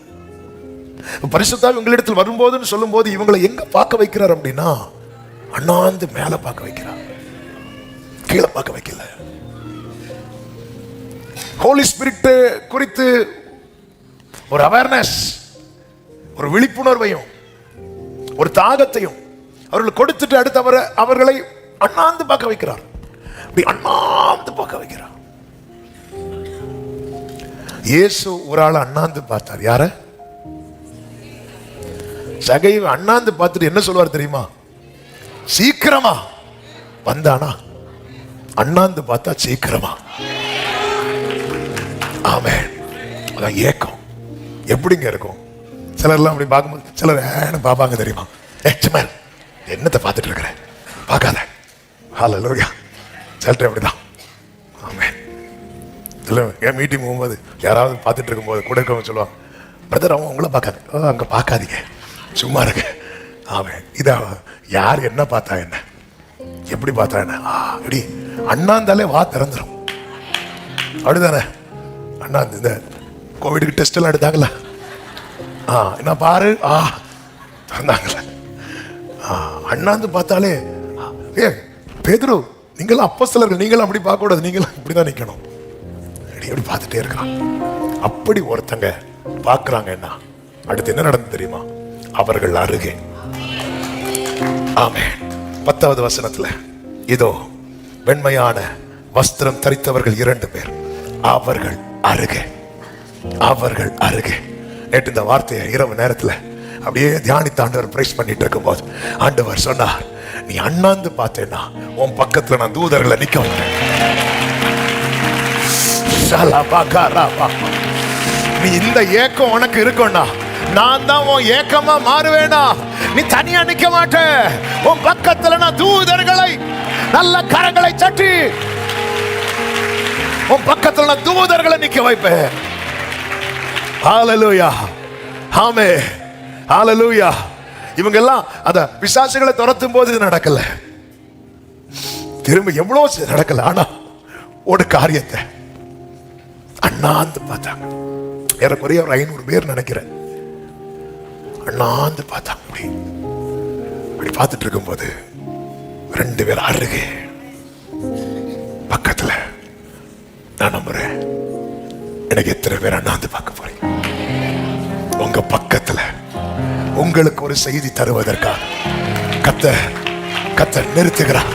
பரிசுத்தாவி உங்களிடத்தில் வரும்போதுன்னு சொல்லும் போது இவங்களை எங்க பார்க்க வைக்கிறார் அப்படின்னா, அண்ணாந்து மேல பார்க்க வைக்கிறார். கீழே பார்க்க வைக்கல. ஹோலி ஸ்பிரிட் குறித்து ஒரு அவேர்னஸ், ஒரு விழிப்புணர்வையும் ஒரு தாகத்தையும் அவர்கள் கொடுத்துட்டு அடுத்து அவர்களை அண்ணாந்து பார்க்க வைக்கிறார். அப்படி அண்ணாந்து பார்க்க வைக்கிறார். இயேசு ஒரு ஆள் அண்ணாந்து பார்த்தார். யார? சகைவு அண்ணாந்து பார்த்துட்டு என்ன சொல்வார் தெரியுமா? சீக்கிரமா வந்தானா? அண்ணாந்து பார்த்தா சீக்கிரமா. ஆமென். அதான் ஏக்கம். எப்படிங்க இருக்கும்? சிலர்லாம் அப்படி பார்க்கும்போது சிலர் பார்ப்பாங்க தெரியுமா? என்னத்தை பார்த்துட்டு இருக்கிற, பார்க்காத. ஹல்லேலூயா. சிலர் அப்படிதான். ஆமென். இல்லை ஏன் மீட்டிங் போகும்போது யாராவது பார்த்துட்டு இருக்கும்போது கூட இருக்கவங்க சொல்லுவாங்க, பிரதர் அவன் உங்களை பார்க்காது. அங்கே பார்க்காதீங்க, சும்மா இருக்கு. ஆமாம், இதா யார் என்ன பார்த்தா என்ன, எப்படி பார்த்தா என்ன, இப்படி அண்ணாந்தாலே வா திறந்துடும். அப்படிதானே? அண்ணா இந்த கோவிடுக்கு டெஸ்ட் எல்லாம் எடுத்தாங்களா? என்ன பாரு திறந்தாங்களே. அண்ணாந்து பார்த்தாலே பேதுரு நீங்களும் அப்போஸ்தலர்கள், நீங்களும் அப்படி பார்க்க கூடாது, நீங்களும் இப்படிதான் நிக்கணும். எப்படி பார்த்துட்டே இருக்கிறான். அப்படி ஒருத்தங்க பார்க்கறாங்க. என்ன அடுத்து என்ன நடந்து தெரியுமா? அவர்கள் அருகே. ஆமென். 10வது வசனத்துல, இதோ வெண்மையான வஸ்திரம் தரித்தவர்கள் 2 பேர் அவர்கள் அருகே. அவர்கள் அருகே. நேற்று இந்த வார்த்தையை இரவு நேரத்துல அப்படியே தியானித்து ஆண்டவர் பிரைஸ் பண்ணிட்டு இருக்கும் போது ஆண்டவர் சொன்னார், நீ அண்ணாந்து பார்த்தேன்னா உன் பக்கத்துல நான் தூதர்களை நிக்க வைப்பேன். நீ இந்த ஏக்கம் உனக்கு இருக்கும்னா நான் தான் உன் ஏக்கமா மாறுவேனா? நீ தனியா நிக்க மாட்ட. உன் பக்கத்துல நான் தூதர்களை, நல்ல கரங்களை தட்டி உன் பக்கத்துல நான் தூதர்களை நிக்க வைப்பேன். ஹல்லேலூயா. ஆமென். ஹல்லேலூயா. இவங்க எல்லாம் அத பிசாசுகளை துரத்தும் போது இது நடக்கல, திரும்ப எவ்வளவு நடக்கல. ஆனா ஒரு காரியத்தை அண்ணாந்து பார்த்தாங்க. ஏறக்குறைய ஒரு 500 பேர் நினைக்கிறேன். அண்ணாந்து பார்த்தாங்க. அப்படி பார்த்துட்டு இருக்கும் போது 2 பேர் அருகே பக்கத்துல. நான் நம்புறேன், எனக்கு எத்தனை பேர் அண்ணாந்து பார்க்க போறீங்க? உங்க பக்கத்துல உங்களுக்கு ஒரு செய்தி தருவதற்காக கத்த நிறுத்துகிறார்.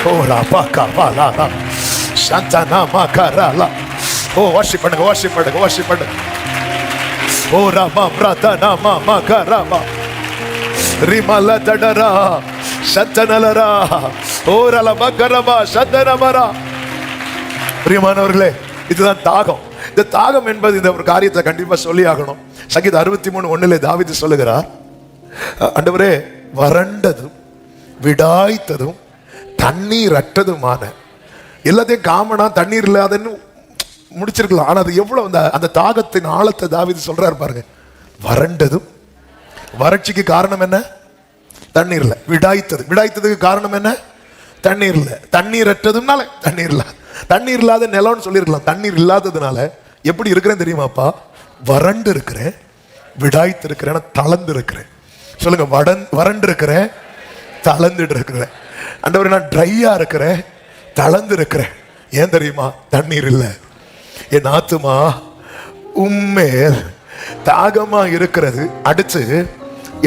ஓ ராபா லா சாந்தனா மாகரா. ஓ வர்ஷிப் பண்ணுங்க, வர்ஷிப் பண்ணுங்க, வர்ஷிப் பண்ணுங்க. ஓ ராமா பிரதனா மாகரா ரிமல தடரா சந்தனலரா ஓரல மகரபா சந்தனமரா. பிரியமானவர்களே, இதுதான் தாகம். இந்த தாகம் என்பது இந்த ஒரு காரியத்தை கண்டிப்பா சொல்லி ஆகணும். சங்கீதம் 63:1 தாவீது சொல்லுகிறார், ஆண்டவரே வறண்டதும் விடாய்த்ததும் தண்ணீர் அற்றதுமான, எல்லாத்தையும் காமனா தண்ணீர் இல்லாதன்னு முடிச்சிருக்கலாம். ஆனா அது எவ்வளவு அந்த தாகத்தின் ஆழத்தை தாவீது சொல்றாரு பாருங்க. வறண்டதும், வறட்சிக்கு காரணம் என்ன? தண்ணீர் இல்ல. விடாய்த்ததுக்கு காரணம் என்ன? தண்ணீர் இல்ல. தண்ணீர் அற்றதுனால தண்ணீர் இல்ல. தண்ணீர் இல்லாத நிலம்னு சொல்லிருக்கலாம். தண்ணீர் இல்லாததுனால எப்படி இருக்கிறேன் தெரியுமாப்பா? வறண்டு இருக்கிறேன், விடாய்த்து இருக்கிறேன், தளர்ந்து இருக்கிறேன். சொல்லுங்க, வறண்டு இருக்கிறேன், தளர்ந்துட்டு இருக்கிறேன். ஆண்டவரே நான் ட்ரையா இருக்கிறேன், தளர்ந்து இருக்கிறேன். ஏன் தெரியுமா? தண்ணீர் இல்ல. என் ஆத்துமா உம்மேல் தாகமா இருக்கிறது. அடுத்து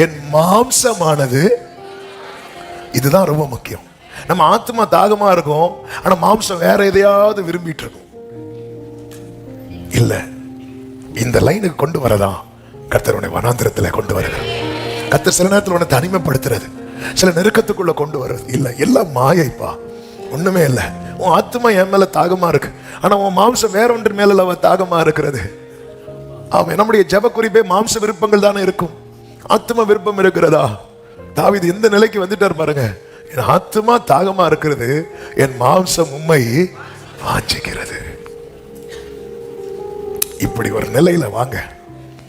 என் மாம்சமானது. இதுதான் ரொம்ப முக்கியம். நம்ம ஆத்மா தாகமா இருக்கும், ஆனா மாம்சம் வேற எதையாவது விரும்பிட்டு இருக்கும். இல்ல, இந்த லைனுக்கு கொண்டு வரதான் கர்த்தர் உன்னை வனாந்திரத்துல கொண்டு வருகிறார். கர்த்தர் சில நேரத்தில் உன்னை தனிமைப்படுத்துறது, சில நெருக்கத்துக்குள்ள கொண்டு வர்றது. இல்ல, எல்லாம் மாயைப்பா, ஒண்ணுமே இல்ல. உன் ஆத்மா என் மேல தாகமா இருக்கு, ஆனா உன் மாம்சம் வேற ஒன்று மேல தாகமா இருக்கிறது. ஆமா, நம்முடைய ஜெப குறிப்பே மாம்ச விருப்பங்கள் தானே இருக்கும். ஆத்மா விருப்பம் இருக்கிறதா? தாவீது எந்த நிலைக்கு வந்துட்டார் பாருங்க. என் ஆத்மா தாகமா இருக்கிறது, என் மாம்சம் உம்மை வாஞ்சிக்கிறது. இப்படி ஒரு நிலையில வாங்க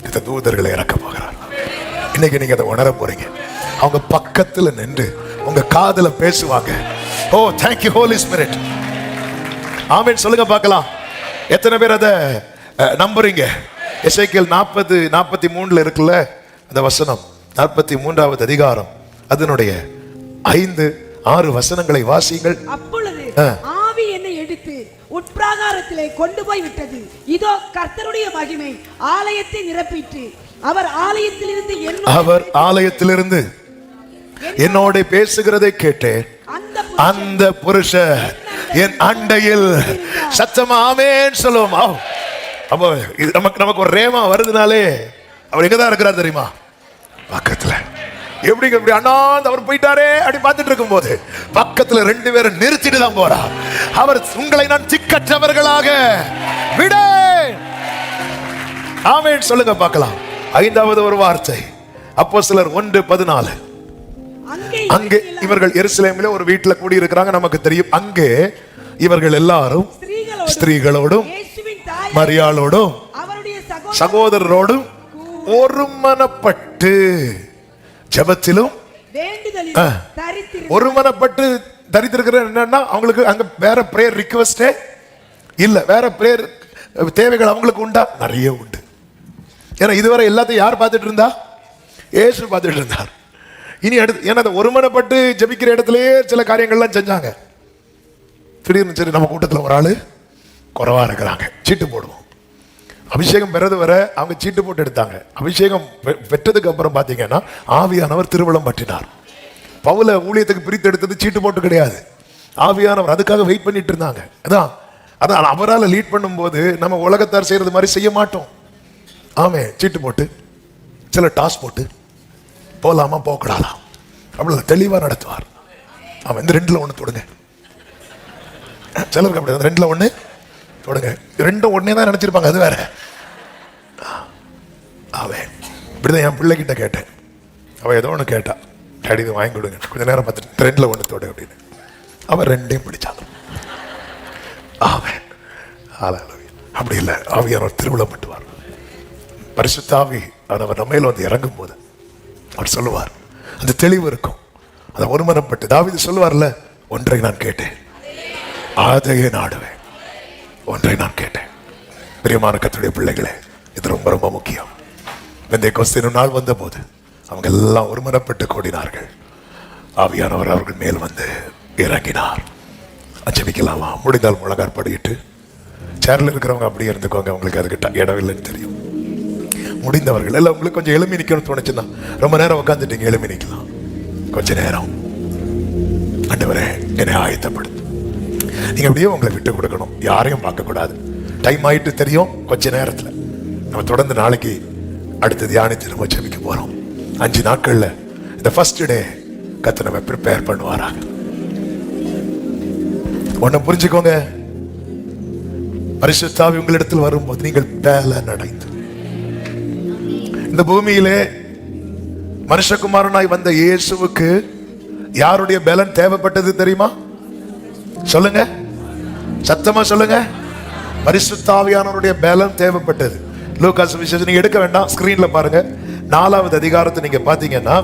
இந்த தூதர்களை இறக்க போகிறார். இன்னைக்கு நீங்க அதை உணர போறீங்க. அவங்க பக்கத்துல நின்று உங்க காதுல பேசுவாங்க. ஓ thank you Holy Spirit. ஆமென் சொல்லுங்க பார்க்கலாம். எத்தனை பேர் அதை நம்புறீங்க? எசேக்கியேல் 40:43 இருக்குல்ல அந்த வசனம், 43வது அதிகாரம், அதனுடைய 5-6 வசனங்களை வாசியுங்கள். அப்பொழுது ஆவி என்னை எடுத்து உட்பிராகாரத்திலே கொண்டு போய் விட்டது. இதோ கர்த்தருடைய மகிமை ஆலயத்தை நிரப்பிட்டு அவர் ஆலயத்திலிருந்து என்னோட பேசுகிறதை கேட்டேன். அந்த புருஷர் என் அண்டையில் சத்தமா ஆமென் சொல்லுவோம். அப்போ நமக்கு ஒரு ரேமா வருதுனாலே அவர் எங்கதான் இருக்கிறார் தெரியுமா? பக்கத்துல. எப்படி அண்ணாந்து அவர் போயிட்டாரே அப்படி பார்த்துட்டு இருக்கும் போது பக்கத்துல 2 பேரும் நிறுத்திட்டு தான் போறார். அவர் உங்களை நான் திக்கற்றவர்களாக விட. ஆமென் சொல்லுங்க பார்க்கலாம். 5வது ஒரு வார்த்தை அப்போஸ்தலர் 1:14. அங்கே இவர்கள் எருசலேமிலே ஒரு வீட்டுல கூடி இருக்கிறாங்க, நமக்கு தெரியும். அங்கே இவர்கள் எல்லாரும் ஸ்திரீகளோடும் மரியாளோடும் சகோதரரோடும் ஒருமனப்பட்டு ஜெபத்திலும் ஒருமனப்பட்டு தரித்திருக்கிற என்னன்னா, அவங்களுக்கு அங்க வேற பிரேயர் ரிக்வெஸ்டே இல்ல, வேற பிரேயர் தேவைகள் அவங்களுக்கு உண்டா? நிறைய உண்டு. ஏன்னா இதுவரை எல்லாத்தையும் யார் பார்த்துட்டு இருந்தா? இயேசு பார்த்துட்டு இருந்தார். இனி அடுத்து ஏன்னா ஒருமனப்பட்டு ஜெபிக்கிற இடத்துலயே சில காரியங்கள்லாம் செஞ்சாங்க. திடீர்னு சரி நம்ம கூட்டத்தில் ஒரு ஆளு குறைவா இருக்கிறாங்க, சீட்டு போடுவோம். அபிஷேகம் பெறது வர அவங்க சீட்டு போட்டு எடுத்தாங்க. அபிஷேகம் பெற்றதுக்கு அப்புறம் பார்த்தீங்கன்னா ஆவியானவர் திருவளம் பற்றினார். பவுல ஊழியத்துக்கு பிரித்து எடுத்தது சீட்டு போட்டு கிடையாது, ஆவியானவர் அதுக்காக வெயிட் பண்ணிட்டு இருந்தாங்க. அதான் அவரால் லீட் பண்ணும்போது நம்ம உலகத்தார் செய்யறது மாதிரி செய்ய மாட்டோம். ஆமே, சீட்டு போட்டு சில டாஸ் போட்டு போகலாமா போகக்கூடாதா அவ்வளோ தெளிவாக நடத்துவார். ஆமாம், இந்த 2ல் 1 தொடுங்க. சிலருக்கு அப்படி 2ல் 1 தொடுங்க. 2ம் ஒன்னே தான் நினைச்சிருப்பாங்க, அது வேற. அவன் இப்படிதான் என் பிள்ளைகிட்ட கேட்டேன். அவன் ஏதோ ஒன்று கேட்டா, டாடி இது வாங்கி கொடுங்க, கொஞ்ச நேரம் பார்த்துட்டு 2ல் 1 தொடு அப்படின்னு. அவன் 2ஐயும் பிடிச்சான். அவன் அப்படி இல்லை, ஆவியானவர் திருவிழா பட்டுவார். பரிசுத்த ஆவி அவர் நம்மையில் வந்து இறங்கும் போது அவர் சொல்லுவார், அந்த தெளிவு இருக்கும். அதை ஒருமனப்பட்டு தாவீது சொல்லுவார்ல, ஒன்றை நான் கேட்டேன் அதையே நாடுவேன். ஒன்றை நான் கேட்டேன். பிரியமான கர்த்தருடைய பிள்ளைகளே, இது ரொம்ப ரொம்ப முக்கியம். பெந்தேகோஸ்து நாள் வந்த போது அவங்க எல்லாம் ஒருமனப்பட்டு கூடினார்கள். ஆவியானவர் அவர்கள் மேல் வந்து இறங்கினார். ஜெபிக்கலாமா? முடிந்தால் முழங்கால் படியிட்டு சேர்ல இருக்கிறவங்க அப்படியே இருந்துக்கோங்க. அவங்களுக்கு அதுக்கு இடம் இல்லைன்னு தெரியும். முடிந்தவர்கள் எல்லாம் உங்களுக்கு கொஞ்சம் எழுமி நிக்கணும்னு தோணுச்சுன்னா ரொம்ப நேரம் உட்காந்துட்டீங்க, எழுமி நிக்கலாம். கொஞ்ச நேரம் ஆண்டவரே என்னை ஆயத்தப்படுத்து. நீங்க அப்படியே உங்களை விட்டு கொடுக்கணும், யாரையும் பார்க்க கூடாது. டைம் ஆயிட்டு தெரியும். கொஞ்ச நேரத்துல நம்ம தொடர்ந்து நாளைக்கு அடுத்து தியானித்து நம்ம ஜெபிக்க போறோம். 5 நாட்கள்ல இந்த ஃபர்ஸ்ட் டே கர்த்தர் நம்ம ப்ரிப்பேர் பண்ணுவாராக. ஒண்ணு புரிஞ்சுக்கோங்க, பரிசுத்த ஆவி உங்களிடத்தில் வரும்போது நீங்கள் பலன் அடைந்து இந்த பூமியிலே மனுஷகுமாரனாய் வந்த இயேசுவுக்கு யாருடைய பலன் தேவைப்பட்டது தெரியுமா? சொல்லுங்க, சத்தமா சொல்லுங்க. பரிசுத்த ஆவியானவருடைய பலன் தேவைப்பட்டது. லூக்கா சுவிசேஷம் நீங்க எடுக்க வேண்டாம், ஸ்கிரீன்ல பாருங்க. 4வது அதிகாரத்தை நீங்க பாத்தீங்கன்னா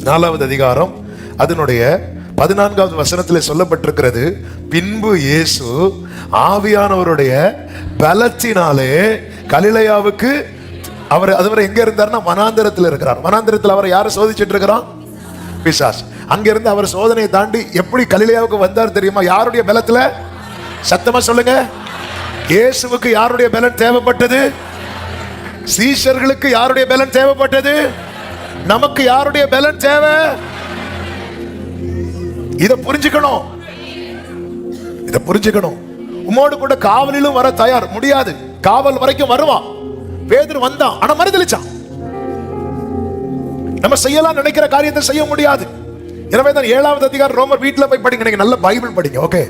4வது அதிகாரம் அதனுடைய 14வது வசனத்தில் சொல்லப்பட்டிருக்கிறது, பின்பு இயேசு ஆவியானவருடைய பலத்தினாலே கலிலேயாவுக்கு அவர் அதுவரை எங்க இருந்தார்னா வனாந்தரத்தில் இருக்கிறார். வனாந்தரத்தில் அவரை யாரை சோதிச்சுட்டு இருக்கிறான்? பிசாசு. அங்கிருந்து அவர் சோதனையை தாண்டி எப்படி கலிலேயாவுக்கு வந்தார் தெரியுமா? யாருடைய பலத்துல? சத்தமா சொல்லுங்க. இயேசுவுக்கு யாருடைய பலன் தேவைப்பட்டது? சீஷர்களுக்கு யாருடைய பலன் தேவைப்பட்டது? நமக்கு யாருடைய பலன் தேவை? இத புரிஞ்சுக்கணும், இத புரிஞ்சுக்கணும். உம்மோடு கூட காவலிலும் வர தயார் முடியாது. காவல் வரைக்கும் வருவான். பேதுரு வந்தான், ஆனா மறுதலிச்சான். நம்ம செய்யலாம் நினைக்கிற காரியத்தை செய்ய முடியாது. எனவே தான் 7வது அதிகாரம் ரோமர் வீட்டுல போய் படிங்க. நீங்க நல்ல பைபிள் படிங்க. ஓகே,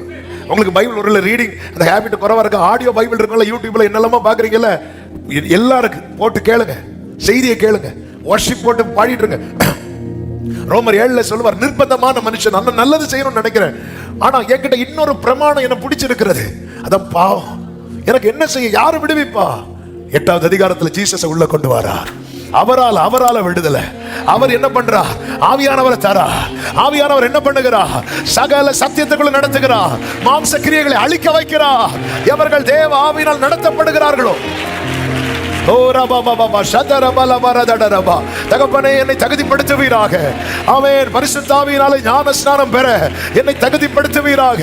உங்களுக்கு பைபிள் ஒரு ரீடிங் அந்த ஹேபிட் குறைவா இருக்கு. ஆடியோ பைபிள் இருக்குல்ல, யூடியூப்ல என்னெல்லாம பாக்குறீங்கல்ல, எல்லாருக்கும் போட்டு கேளுங்க, செய்தியை கேளுங்க, வர்ஷிப் போட்டு பாடிட்டு இருங்க. ரோமர் 7ல சொல்லுவார், நிர்பந்தமான மனுஷன் நான் நல்லது செய்யணும்னு நினைக்கிறேன், ஆனா என்கிட்ட இன்னொரு பிரமாணம் என்ன பிடிச்சிருக்கிறது, அதான் பாவம். எனக்கு என்ன செய்ய, யாரு விடுவிப்பா? 8வது அதிகாரத்துல ஜீசஸ் உள்ள கொண்டு வரார். அவரால விடுதலை. அவர் என்ன பண்றார்? ஆவியானவரை தரார். ஆவியானவர் என்ன பண்ணுகிறார்? சகல சத்தியத்துக்குள்ள நடத்துகிறார். மாம்ச கிரியைகளை அழிக்க வைக்கிறார். எவர்கள் தேவ ஆவியினால் நடத்தப்படுகிறார்களோ ஓ ரபா பாபா சதரபல வரதடரபா. தகப்பனே என்னை தகுதிப்படுத்துவீராக. ஆமென். பரிசுத்த ஆவியினாலே ஞான ஸ்நானம் பெற என்னை தகுதிப்படுத்துவீராக,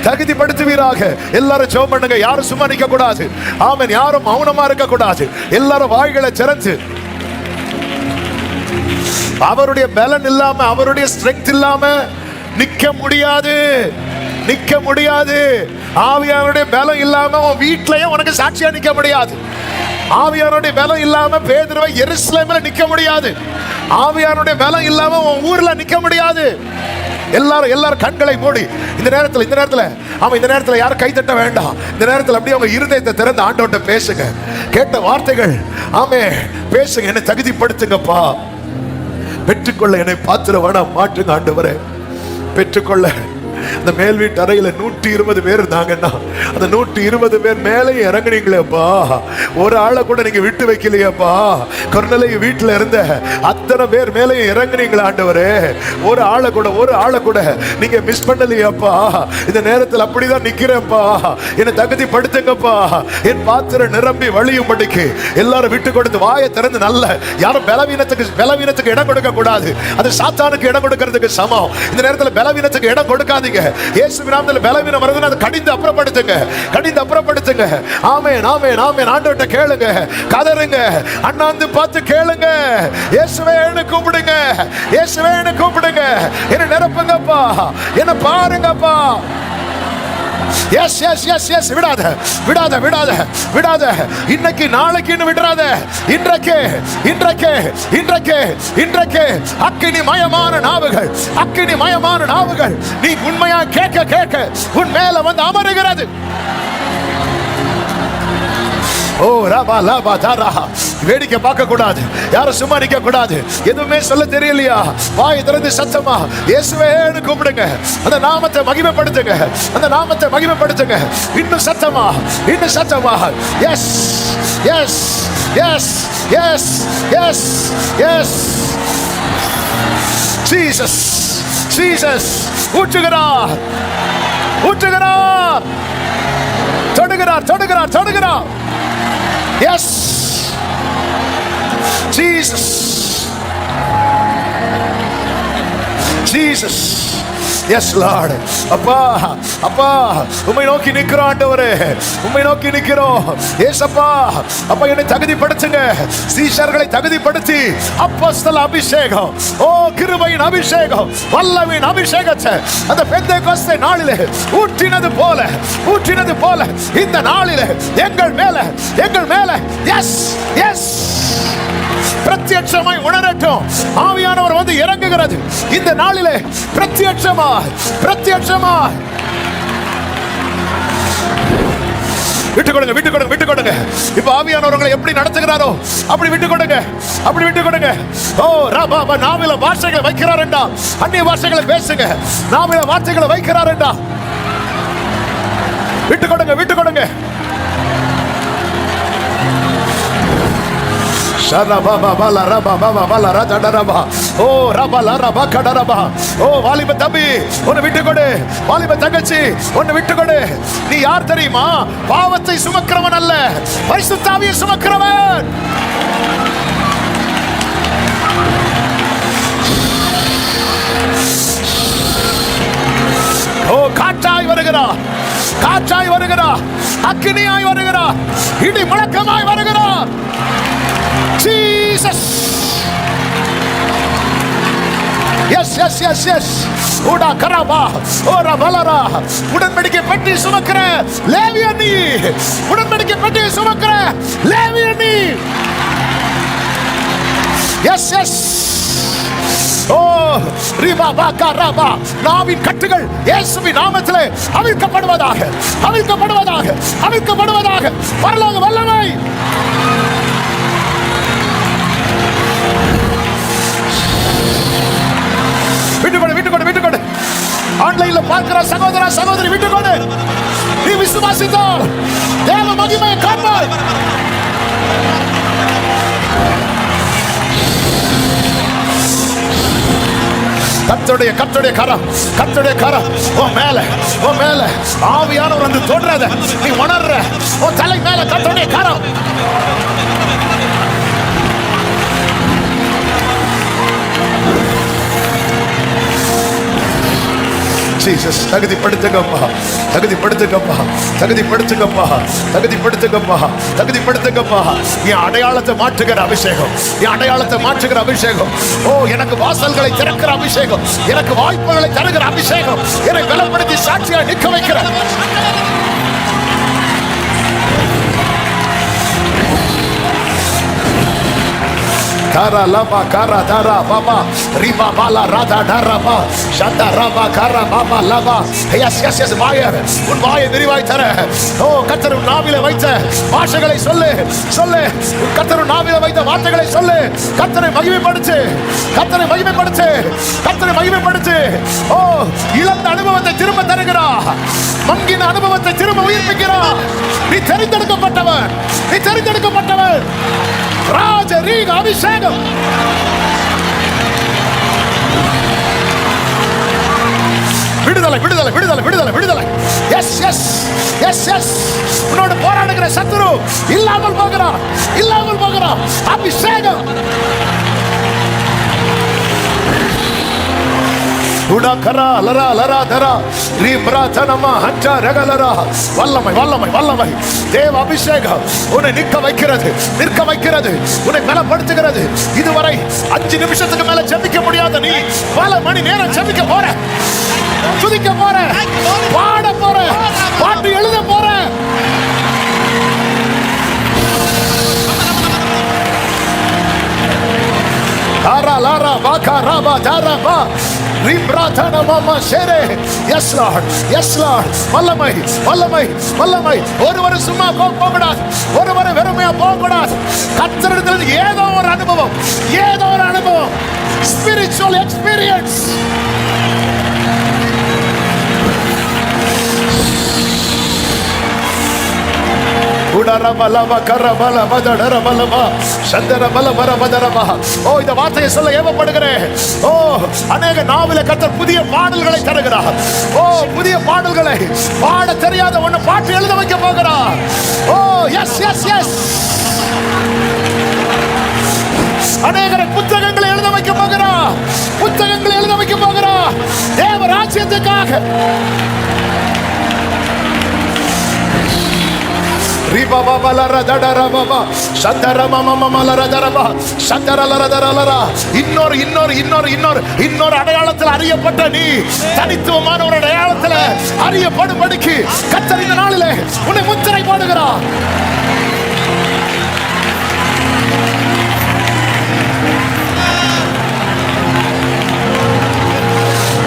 தகுதிப்படுத்துவீராக. எல்லாரும் ஜெபம் பண்ணுங்க. யாரும் சும்மா நிற்க கூடாது. ஆமென். யாரும் மௌனமா இருக்க கூடாது. எல்லாரும் வாய்களை திறந்து, அவருடைய பலன் இல்லாம, அவருடைய ஸ்ட்ரெங்த் இல்லாம நிக்க முடியாது, நிக்க முடியாது. ஆவியானுடைய பலம் இல்லாம உன் வீட்லயே உனக்கு சாட்சியா நிக்க முடியாது. ஆவியானுடைய பலம் இல்லாம பேதுருவை எருசலேம்ல நிக்க முடியாது. ஆவியானுடைய பலம் இல்லாம உன் ஊர்ல நிக்க முடியாது. எல்லாரும் கண்களை மூடி இந்த நேரத்துல ஆமா, இந்த நேரத்துல யாரும் கை தட்ட வேண்டாம். இந்த நேரத்துல அப்படியே உங்க இருதயத்தை திறந்து ஆண்டவர்கிட்ட பேசுங்க. கேட்ட வார்த்தைகள் ஆமே பேசுங்க. என்னை தகுதிப்படுத்துங்கப்பா. பெற்றுக்கொள்ள என்னை பாத்திரவானா மாற்றுங்க ஆண்டவரே. பெற்றுக்கொள்ள அந்த மேல் வீட்டு அறையில 120 பேர் இருந்தாங்கன்னா அந்த 120 பேர் மேலே இறங்குனீங்களேப்பா. ஒரு ஆளை கூட நீங்க விட்டு வைக்கலையப்பா. கொர்நேலியு வீட்டுல இருந்த அத்தனை பேர் மேலே இறங்குனீங்களா ஆண்டவரே. ஒரு ஆளை கூட நீங்க மிஸ் பண்ணலையப்பா. இந்த நேரத்தில் அப்படிதான் நிக்கிறேன்ப்பா. என்னை தகுதிப்படுத்துங்கப்பா. என் பாத்திரம் நிரம்பி வழியும்படிக்கு எல்லாரும் விட்டு கொடுத்து வாயை திறந்து நல்ல யாரும் பலவீனத்துக்கு இடம் கொடுக்க கூடாது. அது சாத்தானுக்கு இடம் கொடுக்கிறதுக்கு சமம். இந்த நேரத்தில் பலவீனத்துக்கு இடம் கொடுக்காதீங்க. இயேசுவின் நாமத்தில் பலவீனம் வருதுன்னா அதை கடிந்து அப்புறப்படுத்துங்க, கடிந்து அப்புறப்படுத்துங்க. ஆமென் ஆமென் ஆமென். ஆண்டவர்கிட்ட கேளுங்க, கதறுங்க, அண்ணாந்து பார்த்து கேளுங்க. இயேசுவேன்னு கூப்பிடுங்க, இயேசுவேன்னு கூப்பிடுங்க. என்ன நிரப்புங்கப்பா, என்ன பாருங்கப்பா. Yes yes yes yes. விடாத விடாத விடாத விடாத. இன்னைக்கு நாளைக்கு விடாத. இன்றைக்கு இன்றைக்கு இன்றைக்கு இன்றைக்கு அக்கினி மயமான நாவுகள், அக்கினி மயமான நாவுகள் நீ உண்மையா கேட்க கேட்க உன் மேல வந்து அமருகிறது. ஓ ரபா லபா தாரா. வேடிக்கை பார்க்க கூடாது. யாரும் சும்மா நிக்க கூடாது. எதுவுமே சொல்ல தெரியலையா? வாய் திறந்து சத்தமா இயேசுவேன்னு கூப்பிடுங்க. அந்த நாமத்தை மகிமைப்படுத்துங்க, அந்த நாமத்தை மகிமைப்படுத்துங்க. இன்னும் சத்தமா, இன்னும் சத்தமா. Yes yes yes yes yes yes. Jesus Jesus. ஊற்றுகிறார் ஊற்றுகிறார். தொடுகிறார் தொடுகிறார் தொடுகிறார். Yes, Jesus, Jesus. Yes Lord. அப்பா அப்பா உம்மை நோக்கி நிக்கிறோம் ஆண்டவரே, உம்மை நோக்கி நிக்கிறோம். ஏசப்பா அப்பா என்னை தகுதிப்படுத்துங்க. சீஷர்களை தகுதிப்படுத்தி அப்போஸ்தல அபிஷேகம், ஓ கிருபையின் அபிஷேகம், வல்லமையின் அபிஷேகத்தை அந்த பெந்தேகோஸ்தே நாளிலே ஊற்றினது போல இந்த நாளிலே எங்கள் மேல எஸ் எஸ் பிரத்யட்சமாய் உணரட்டும். ஆவியானவர் வந்து இறங்குகிறது இந்த நாளிலே. பிரத்யட்சமாய் விட்டுக்கொடுங்க விட்டுக்கொடுங்க விட்டுக்கொடுங்க. இப்ப ஆவியானவர்களை எப்படி நடத்துகிறாரோ அப்படி விட்டுக்கொடுங்க. ஓ ராபா நாவில வார்த்தைகளை வைக்கிறாருண்டா, அந்நிய வார்த்தைகளை பேசுங்க. நாவில வார்த்தைகளை வைக்கிறாருண்டா. விட்டுக்கொடுங்க. வாலிப தம்பி ஒன்னு விட்டுக்கொடு, வாலிப தங்கச்சி ஒன்னு விட்டுக்கொடு. நீ யார் தெரியுமா? பாவத்தை சுமக்கிறவன் அல்ல, பரிசுத்த ஆவியை சுமக்கிறவன். ஓ காற்றாய் வருகிறார், அக்கினியாய் வருகிறார், இடி முழக்கமாய் வருகிறார். Jesus. Yes, yes, yes, yes. Uda karaba, ora balara. உடன்படிக்கை பெட்டி சுமக்கிற லேவியன் நீ, உடன்படிக்கை பெட்டி சுமக்கிற லேவியன் நீ. Yes, yes. ஓ ரிபா பாகா ரபா. நாவின் கட்டுகள் இயேசுவின் நாமத்திலே அவிழ்க்கப்படுவதாக. பரலோக வல்லமை. விட்டுக்கொடு. ஆன்லைன்ல பார்க்கிற சகோதரி விட்டுக்கொடு. நீ விசுவாசித்தால் தேவ மகிமையை காண்பாய். கர்த்தருடைய கரம் உன் மேல ஆவியானவர் வந்து தொடுறத நீ உணர்ற. உன் தலை மேல கர்த்தருடைய கரம். ஜீசஸ் தகுதிப்படுத்துங்கப்பா, தகுதிப்படுத்துங்கப்பா, தகுதிப்படுத்துங்கப்பா, தகுதிப்படுத்துங்கப்பா, தகுதிப்படுத்துங்கப்பா. என் அடையாளத்தை மாற்றுகிற அபிஷேகம், என் அடையாளத்தை மாற்றுகிற அபிஷேகம். ஓ, எனக்கு வாசல்களை திறக்கிற அபிஷேகம், எனக்கு வாய்ப்புகளை தருகிற அபிஷேகம், என்னை பலப்படுத்தி சாட்சியா நிற்க வைக்கிற Kara lava kara dara baba riba bala rada dara ba shanda raba kara baba lava. Yes yes yes, உன் வாயை விரிவாய் தர. ஓ, கர்த்தர் நாவிலே வைத்த வார்த்தைகளை சொல்லு, சொல்லு. கர்த்தர் நாவிலே வைத்த வார்த்தைகளை சொல்லு. கர்த்தரை மகிமைப்படுத்து, கர்த்தரை மகிமைப்படுத்து, கர்த்தரை மகிமைப்படுத்து. ஓ, இழந்த அனுபவத்தை திரும்ப தருகிறார், மங்கின அனுபவத்தை திரும்ப உயிர்ப்பிக்கிறார். நீ தெரிந்தெடுக்கப்பட்டவன், நீ தெரிந்தெடுக்கப்பட்டவன். ராஜரீக அபிஷேகம். விடுதலை விடுதலை விடுதலை விடுதலை விடுதலை. Yes yes yes yes. உன்னோடு போராடுகிற சத்துரு இல்லாமல் போகிறார், இல்லாமல் போகிறார். அபிஷேகம். உடகரா லரா லரா தரா ரீப்ரா தனமா ஹஞ்சா ரகலரா. வல்லமை வல்லமை வல்லமை. தேவ அபிஷேகம் உன்னை நிற்க வைக்கிறது, நிற்க வைக்கிறது, உன்னை பலப்படுத்துகிறது. இதுவரை 5 நிமிஷத்துக்கு மேல ஜெபிக்க முடியாத நீ பல மணி நேரம் ஜெபிக்க போற, துதிக்க போற, பாட போற, பாட்டு எழுத போற. Ara lara baka raba daraba ribratana mama shere. Yes Lord, yes Lord. வல்லமை வல்லமை வல்லமை. ஒருவரை சும்மா போகக்கூடாது, ஒருவரை வெறுமையா போகக்கூடாது. கர்த்தரிடத்தில் ஏதோ ஒரு அனுபவம், ஏதோ ஒரு அனுபவம், ஸ்பிரிச்சுவல் எக்ஸ்பீரியன்ஸ். ஓ, இந்த வார்த்தையை சொல்ல ஏவப்படுகிறேன். ஓ, அநேக நாவில கர்த்தர் புதிய பாடல்களை தருகிறார். ஓ, புதிய பாடல்களை பாட தெரியாத ஒண்ணு பாட்டு எழுத வைக்க போகிறார். ஓ, எஸ் எஸ் எஸ். அநேகரை புத்தகங்களை எழுத வைக்க போகிறார், புத்தகங்களை எழுத வைக்க போகிறார் தேவ ராஜ்யத்துக்காக. Riba baba lara dadara baba shandara mama mama lara daraba shandara lara darala. இன்னொரு இன்னொரு இன்னொரு இன்னொரு இன்னொரு அடையாளத்தில் அறியப்பட்ட நீ தனித்துவமான ஒரு அடையாளத்தில் அறியப்படும்படிக்கு கர்த்தர் இந்த நாளிலே உன்னை முத்திரை போடுகிறார்.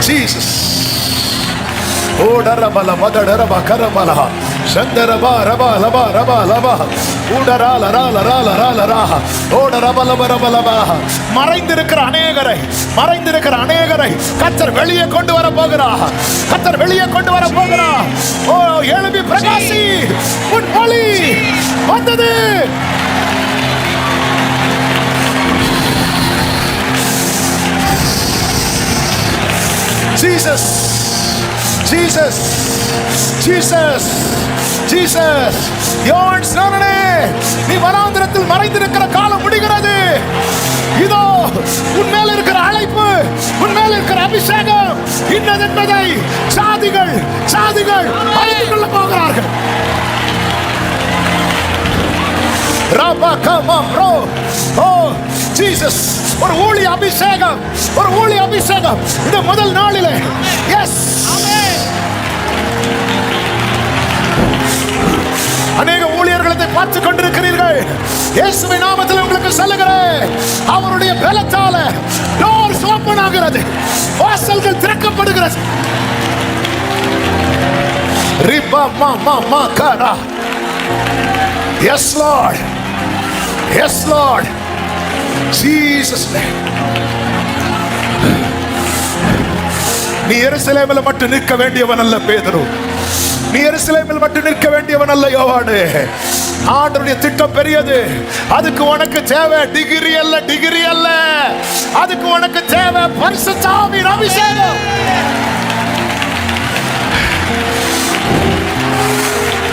Jesus. ஓடரபல மதடரப கரபல சந்தரபா ரபா லபா ரபா லபா ஊடரா லரா லரா லரா லரா ஓடரபல பரபலபா. மறைந்திருக்கிற அநேகரை, மறைந்திருக்கிற அநேகரை கர்த்தர் வெளியே கொண்டு வர போகிறார், கர்த்தர் வெளியே கொண்டு வர போகிறார். ஓ, எழும்பி பிரகாசி, உன் ஒளி வந்தது. Jesus, Jesus, Jesus, Jesus. யோன் ஸ்நானனே, நீ வனாந்திரத்தில் மறைந்திருக்கிற காலம் முடிகிறது. இதோ உன் மேல் இருக்கிற அழைப்பு, உன் மேல் இருக்கிற அபிஷேகம் இன்னதென்பதை சாதிகள் சாதிகள் அறிந்து கொள்ள போகிறார்கள். ராபா கமா ப்ரோ. ஓ ஜீசஸ், ஒரு ஊழிய அபிஷேகம், ஒரு ஊழிய அபிஷேகம் இந்த முதல் நாளிலே. எஸ், அநேக ஊழியர்களை பார்த்து கொண்டிருக்கிறீர்கள். இயேசுவின் நாமத்தில் உங்களுக்கு சொல்லுகிறேன், அவருடைய பலத்தால டோர்ஸ் ஓபன் ஆகிறது, வாசல்கள் திறக்கப்படுகிறது. ரிபா மா மா மா கரா. Yes Lord, yes Lord, Jesus name. நீ எருசலேமில் மட்டும் நிற்க வேண்டியவன் அல்ல பேதுரு, நீ எருசலேமில் மட்டும் நிற்க வேண்டியவன் அல்ல யோவானு. ஆண்டவருடைய திட்டம் பெரியது. அதுக்கு உனக்கு தேவை டிகிரி அல்ல, டிகிரி அல்ல, அதுக்கு உனக்கு தேவை பரிசுத்த ஆவியின் அபிஷேகம்.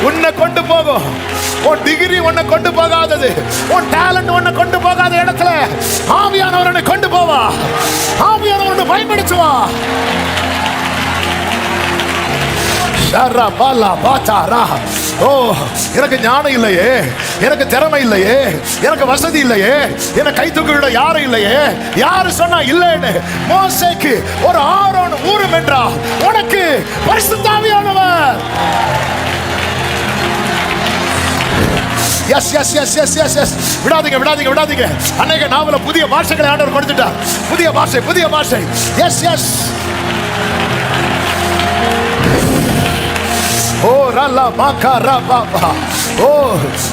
உன்னை கொண்டு போகும். உன் டிகிரி உன்னை கொண்டு போகாதது, உன் டேலண்ட் உன்னை கொண்டு போகாத இடத்துல ஆவியானவரை கொண்டு போவா, ஆவியானவரை பயன்படுத்துவா. ஓ, எனக்கு ஞானம் இல்லையே, எனக்கு திறமை இல்லையே, எனக்கு வசதி இல்லையே, எனக்கு கை தூக்கிவிட யாரும் இல்லையே, யாரு சொன்னா இல்லைன்னு மோசேக்கு ஒரு ஆரோன் ஊரும் என்றா, உனக்கு பரிசுத்த ஆவியானவர். Yes yes yes yes yes yes விடாதீங்க விடாதீங்க விடாதீங்க. அநேக நாவல புதிய பாஷைகளை ஆண்டவர் கொடுத்துட்டார். புதிய பாஷை, புதிய பாஷை. Yes yes. ஓ ரல்லா மாகா பாபா. ஓ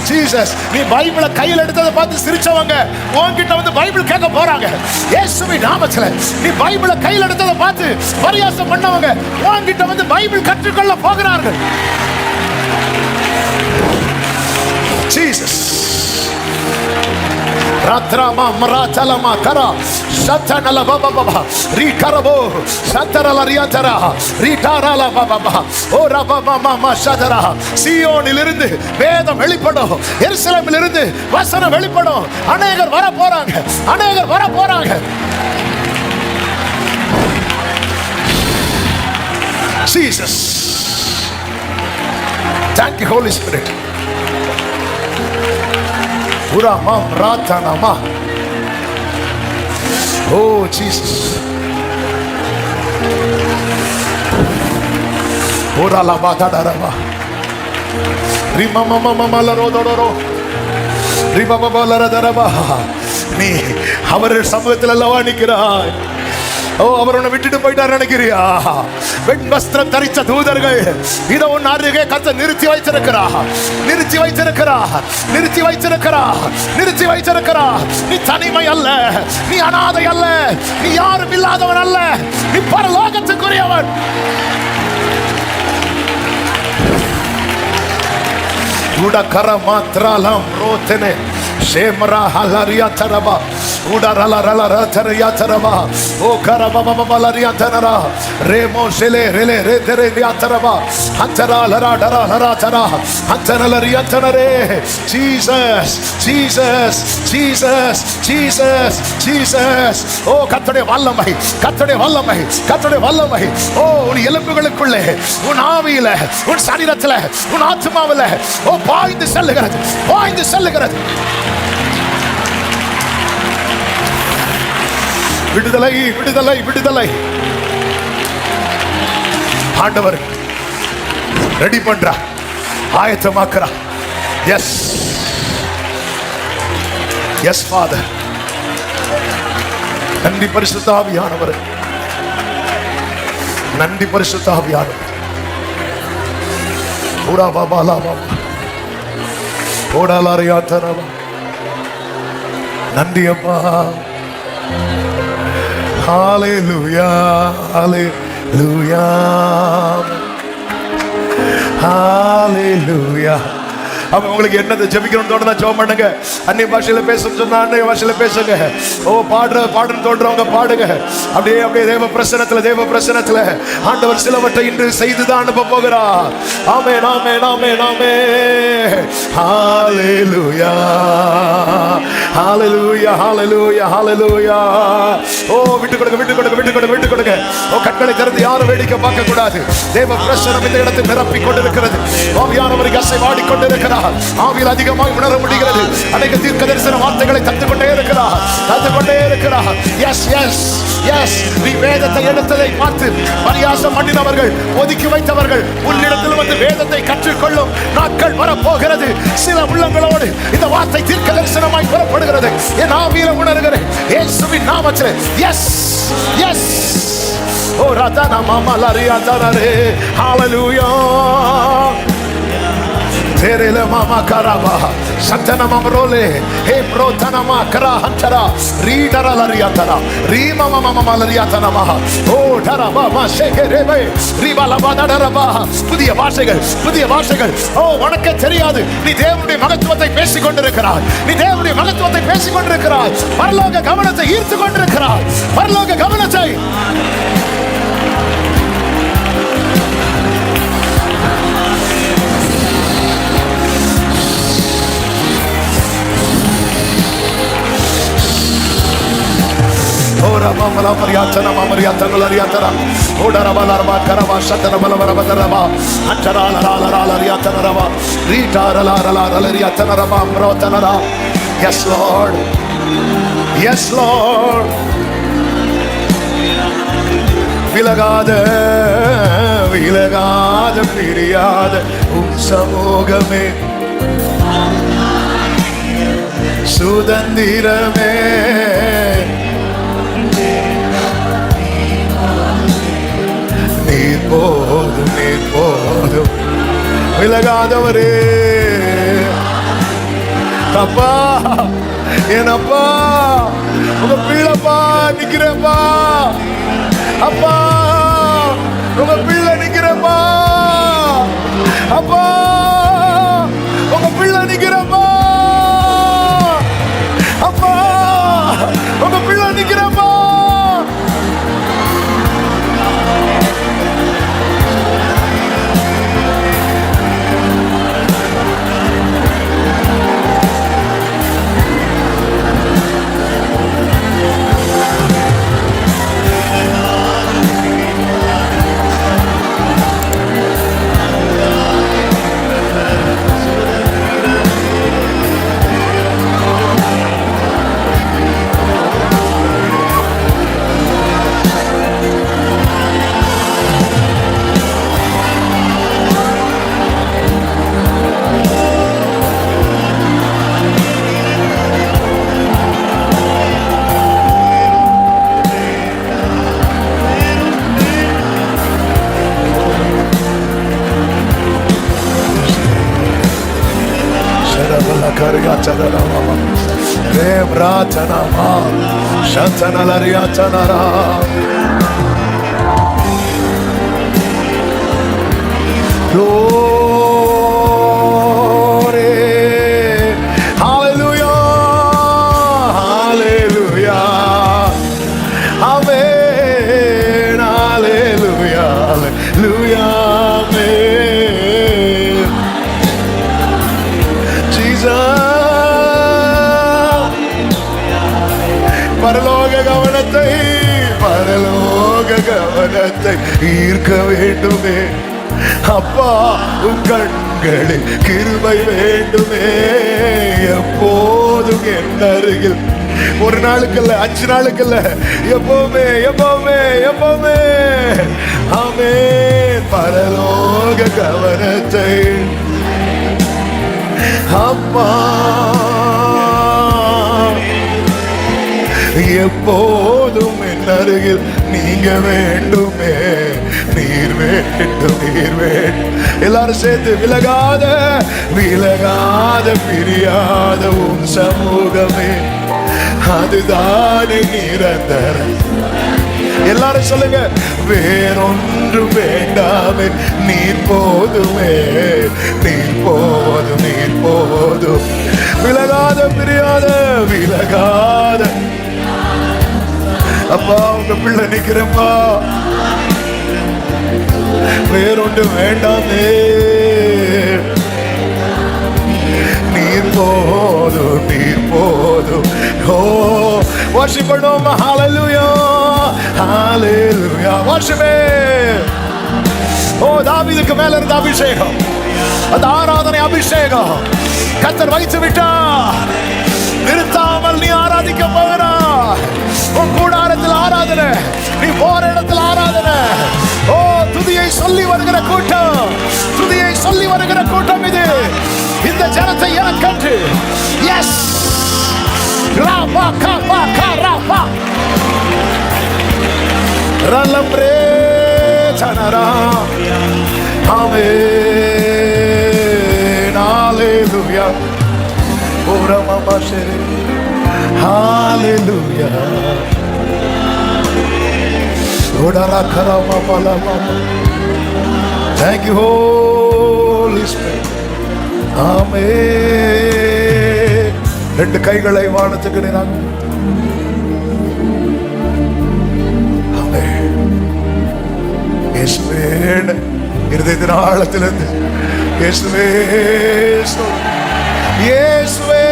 ஜீசஸ், நீ பைபிளை கையில் எடுத்ததை பார்த்து சிரிச்சவங்க உன்கிட்ட வந்து பைபிள் கேட்க போறாங்க. இயேசுவின் நாமத்திலே நீ பைபிளை கையில் எடுத்ததை பார்த்து பரியாசம் பண்ணவங்க உன்கிட்ட வந்து பைபிள் கற்றுக்கொள்ள போகிறார்கள். Jesus. Ratrama maratalama kara satanala baba baba rikarabo satarala riatara ritarala baba baba ora baba mama sadara. சீயோனிலிருந்து வேதம் வெளிப்படும், எருசலேமிலிருந்து வசனம் வெளிப்படும். அநேகர் வர போறாங்க, அநேகர் வர போறாங்க. Jesus. Thank you Holy Spirit. Urama ratanama. Oh Jesus. Ora la batadarama. Rima mama mama la rodoro. Rima baba la daraba. நீ அவர் சமூகத்தில் அல்லவா நிற்கிறாய். ஓ, அவர் உன்னை விட்டுட்டு போயிட்டார் நினைக்கிறியா? வெண் வஸ்திரம் தரித்த தூதர்கள் இதை உன் அருகே கர்த்தர் நிறுத்தி வைத்திருக்கிறா, நிறுத்தி வைத்திருக்கிறா, நிறுத்தி வைத்திருக்கிறா, நிறுத்தி வைத்திருக்கிறா. நீ தனிமை அல்ல, நீ அனாதை அல்ல, நீ யாரும் இல்லாதவன் அல்ல, நீ பரலோகத்துக்குரியவன். உடகர மாத்ராலம் ரோத்தனே ஷேமரா ஹலரியா தரபா உடரல ரல தரியா தரபா ஓ கரபா பபா லரியா தனரா ரேமோ ஷெலே ரெலே ரே தரியா தரபா ஹந்தரா லரா டரா லரா தரா ஹந்தனலரியா தனரே. Jesus Jesus Jesus Jesus Jesus. ஓ கர்த்தருடைய வல்லமை, கர்த்தருடைய வல்லமை, கர்த்தருடைய வல்லமை. ஓ உன் எலும்புகளுக்குள்ளே, உன் ஆவியில, உன் சரீரத்துல, உன் ஆத்மாவில ஓ பாய்ந்து செல்லுகிறது, பாய்ந்து செல்லுகிறது. விடுதலை விடுதலை விடுதலை. ஆண்டவர் ரெடி பண்றா, ஆயத்தமாக்குறா. S S father. நன்றி பரிசுத்த ஆவியானவர், நன்றி பரிசுத்த ஆவியானவர். ஓடா பாபா லா பாபா ஓடா லாரியா தரவா. நன்றி அப்பா. ஹalleluya ஹalleluya ஹalleluya. அப்ப உங்களுக்கு என்னது ஜெபிக்கணும்னு தோணுதா ஜெபம் பண்ணுங்க. அந்நிய பாஷையில பேசணும்னு சொன்னா அந்நிய பாஷையில பேசுங்க. ஓ பாடுன்னு தோன்றவங்க பாடுங்க. அப்படியே அப்படியே தேவ பிரசன்னத்துல, தேவ பிரசன்னத்துல ஆண்டவர் சிலவற்றை இன்று செய்துதான் அனுப்ப போகிறார். ஆமென் ஆமென் ஆமென் ஆமென். ஹalleluya ஹalleluya ஹalleluya ஹalleluya. ஓ விட்டு கொடுங்க விட்டு கொடுங்க விட்டு கொடுங்க விட்டு கொடுங்க. ஓ கண்களை திறந்து யாரும் வேடிக்கை பார்க்க கூடாது. தேவ பிரசன்னம் இந்த இடத்தை நிரப்பிக் கொண்டிருக்கிறது. ஆவியானவருக்கு அசைவாடி கொண்டிருக்கிறார். ஆவியில் அதிகமாக உணர முடிகிறது. அநேக தீர்க்க தரிசன வார்த்தைகளை தந்து கொண்டே இருக்கிறார், தந்து கொண்டே இருக்கிறார். Yes yes yes. நீ வேதத்தை எடுத்ததை பார்த்து பரியாசம் பண்ணினவர்கள், ஒதுக்கி வைத்தவர்கள் உன்னிடத்தில் வந்து வேதத்தை கற்றுக்கொள்ளும் நாட்கள் வரப்போகிறது. சில உள்ளங்களோடு இந்த வார்த்தை தீர்க்க தரிசனமாய் புறப்படுகிறது. என் ஆவியில உணர்கிறேன் இயேசுவின் நாமத்திலே. S yes. ஓ ராதா மாமா லரியா தரரே. ஹalleluya. Terele mama karaba santana mamrole he protana ma kara hantara ridara lariatara rima mama mama lariatana ma o daraba ma shekerebe ribala badaraba. புதிய பாஷைகள், புதிய பாஷைகள். ஓ உனக்கு தெரியாது, நீ தேவனுடைய மகத்துவத்தை பேசிக் கொண்டிருக்கிறாய், நீ தேவனுடைய மகத்துவத்தை பேசிக் கொண்டிருக்கிறாய். பரலோக கவனத்தை ஈர்த்து கொண்டிருக்கிறாய், பரலோக கவனத்தை. Ora mama la mariatana mama Maria தங்கலரியா தரா ஓடரபலரபா கரபா சதரபலவரபதரபா அச்சராலராலராலரியா தனரபா ரீடாரலாரலாரலரியா தனரபா ப்ரோதனரா. Yes Lord, yes Lord. விலகாத விலகாத பிரியாத உம் சமூகமே சுதந்திரமே நீர் போதும் நீர் போதும் விலகாதவரே. அப்பா என்னப்பா உங்க பிள்ளைப்பா நிக்கிறப்பா, அப்பா உங்க பிள்ளை நிக்கிறப்பா, அப்பா உங்க பிள்ளை நிக்கிறப்பா, அப்பா உங்க பிள்ளை நிக்கிறப்பா. Glory, hallelujah, hallelujah, amen, hallelujah, hallelujah, amen. Jesus, பரலோக கவனத்தை ஈர்க்க வேண்டுமே அப்பா, உன் கண்களில் கிருபை வேண்டுமே. எப்போதும் என் அருகில், ஒரு நாளுக்கு இல்ல, 5 நாளுக்கு இல்ல, எப்பவுமே எப்பவுமே எப்பவுமே. ஆமென். பரலோக கவனத்தை அப்பா எப்போதும் என் அருகில் நீங்க வேண்டுமே. நீர் வேண்டும், நீர் வேண்டும். எல்லாரும் சேர்த்து விலகாத விலகாத பிரியாத உன் சமூகமே அதுதானே நிரந்தரம். எல்லாரும் சொல்லுங்க, வேறொன்றும் வேண்டாமே, நீர் போதுமே, நீர் போதும், நீர் போதும். விலகாத பிரியாத விலகாத. அப்பா உங்க பிள்ளை நிக்கிறப்பா, வேறொன்று வேண்டாமே, நீர் போதும், நீர் போதும். ஓ worship பண்ணுவோம். ஹalleluya, ஹalleluya, worship. ஓ தாவீதுக்கு மேல இருந்த அபிஷேகம், அந்த ஆராதனை அபிஷேகம் கர்த்தர் வைத்து விட்டார். நிறுத்தாமல் நீ ஆராதிக்க போகிறாய். உன் கூடாரத்தில் ஆராதனை, நீ போற இடத்தில் ஆராதனை. ஓ துதியை சொல்லி வருகிற கூட்டம், துதியை சொல்லி வருகிற கூட்டம் இது. இந்த ஜனத்தை எனக்கன்று. எஸ் ராபா காபா காராபா ரலம்ரே சனரா. ஆமென், ஹalleluya. ஓரா மாமா ஷெரே, ஹalleluya. ஓடரா கராமா பலமா. Thank you Holy Spirit. ஆமென். 2 கைகளை வானத்துக்கு நேராக. ஆமென். இயேசுவே, இருதயத்தின் ஆழத்திலிருந்து இயேசுவே, இயேசுவே,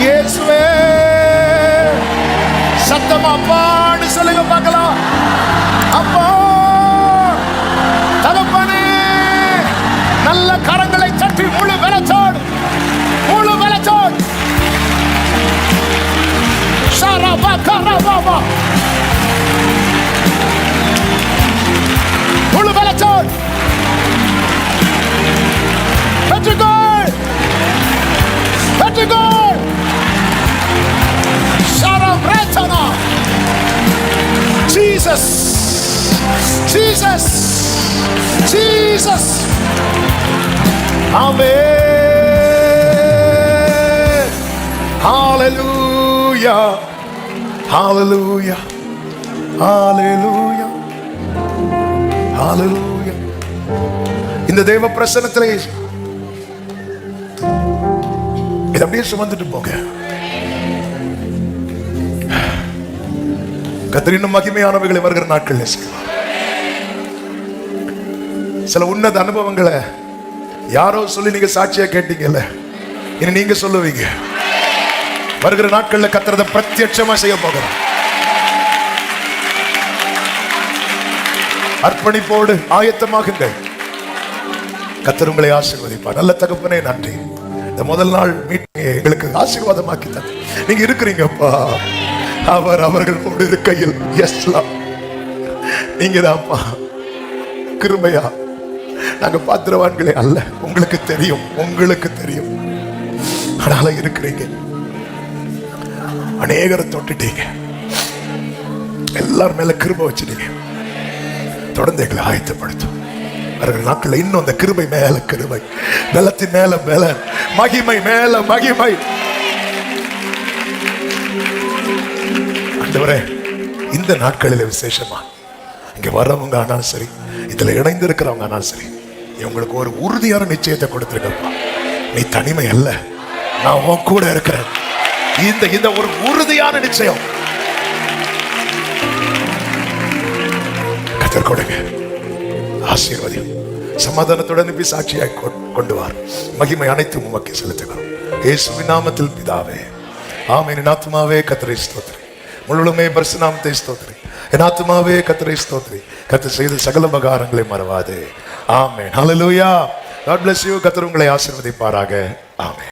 இயேசுவே. சத்தமா அப்பான்னு சொல்லுங்க பார்க்கலாம். அப்பா தகப்பனே, நல்ல கரங்களை தட்டி முழு வெளச்சோடு, முழு வெளச்சோடு. ஷரபா கரபாபா, முழு வெளச்சோடு. பெற்றுக்கொள், பெற்றுக்கொள். ஷரப்ரேச்சனா. Jesus, Jesus, Jesus. Amen. Hallelujah. Hallelujah. Hallelujah. Hallelujah. இந்த தேவ பிரசன்னத்திலே இதை அப்படியே சுமந்துட்டு போங்க. கர்த்தரின் மகிமையானவைகளை வருகிற நாட்கள் செய்வார். சில உன்னத அனுபவங்களை யாரோ சொல்லி நீங்க சாட்சியா கேட்டீங்கல்ல, இனி நீங்க சொல்லுவீங்க. வருகிற நாட்கள்ல கர்த்தர் பிரத்யட்சமா செய்ய போகிறார். அர்ப்பணிப்போடு ஆயத்தமாகுங்கள். கர்த்தர் உங்களை ஆசீர்வதிப்பார். நல்ல தகப்பனே, நன்றி. இந்த முதல் நாள் மீட்டிங் எங்களுக்கு ஆசீர்வாதமாக்கி தான் நீங்க இருக்கிறீங்கப்பா. அவர்கள் இருக்கையில் நீங்க தான்ப்பா. கிருபையா, நாங்க பாத்திரவான்களே அல்ல, உங்களுக்கு தெரியும், உங்களுக்கு தெரியும். அதனால இருக்கிறீங்க. அநேகரை தொட்டுட்டீங்க, எல்லாரும் மேல கிருபை வச்சுட்டீங்க. தொடர்ந்து எங்களை ஆயத்தப்படுத்தும். வருகிற நாட்கள் இன்னும் அந்த கிருபை மேல கிருபை, பலத்தின் மேல பலன், மகிமை மேல மகிமை. ஆண்டவரே, இந்த நாட்களில் விசேஷமா இங்க வர்றவங்க ஆனாலும் சரி, இதுல இணைந்து இருக்கிறவங்க ஆனாலும் சரி, இவங்களுக்கு ஒரு உறுதியான நிச்சயத்தை கொடுத்திருக்கப்பா. நீ தனிமை அல்ல, நான் உன் கூட இருக்கிறேன். இந்த ஒரு உறுதியான நிச்சயம் கர்த்தர் கொடுங்க. ஆசீர்வதியும், சமாதானத்துடன் அனுப்பி சாட்சியாய் கொண்டு வார். மகிமை அனைத்தும் உமக்கு செலுத்துகிறோம் இயேசுவின் நாமத்தில் பிதாவே, ஆமென். என் ஆத்துமாவே கர்த்தரை ஸ்தோத்திரி, முழுமே பரிசுநாமத்தை ஸ்தோத்திரி. என் ஆத்துமாவே கர்த்தரை ஸ்தோத்திரி, கர்த்தர் செய்த சகல உபகாரங்களை மறவாதே. ஆமென். ஹல்லேலூயா. God bless you. கர்த்தர் உங்களை ஆசீர்வதிப்பாராக. ஆமென்.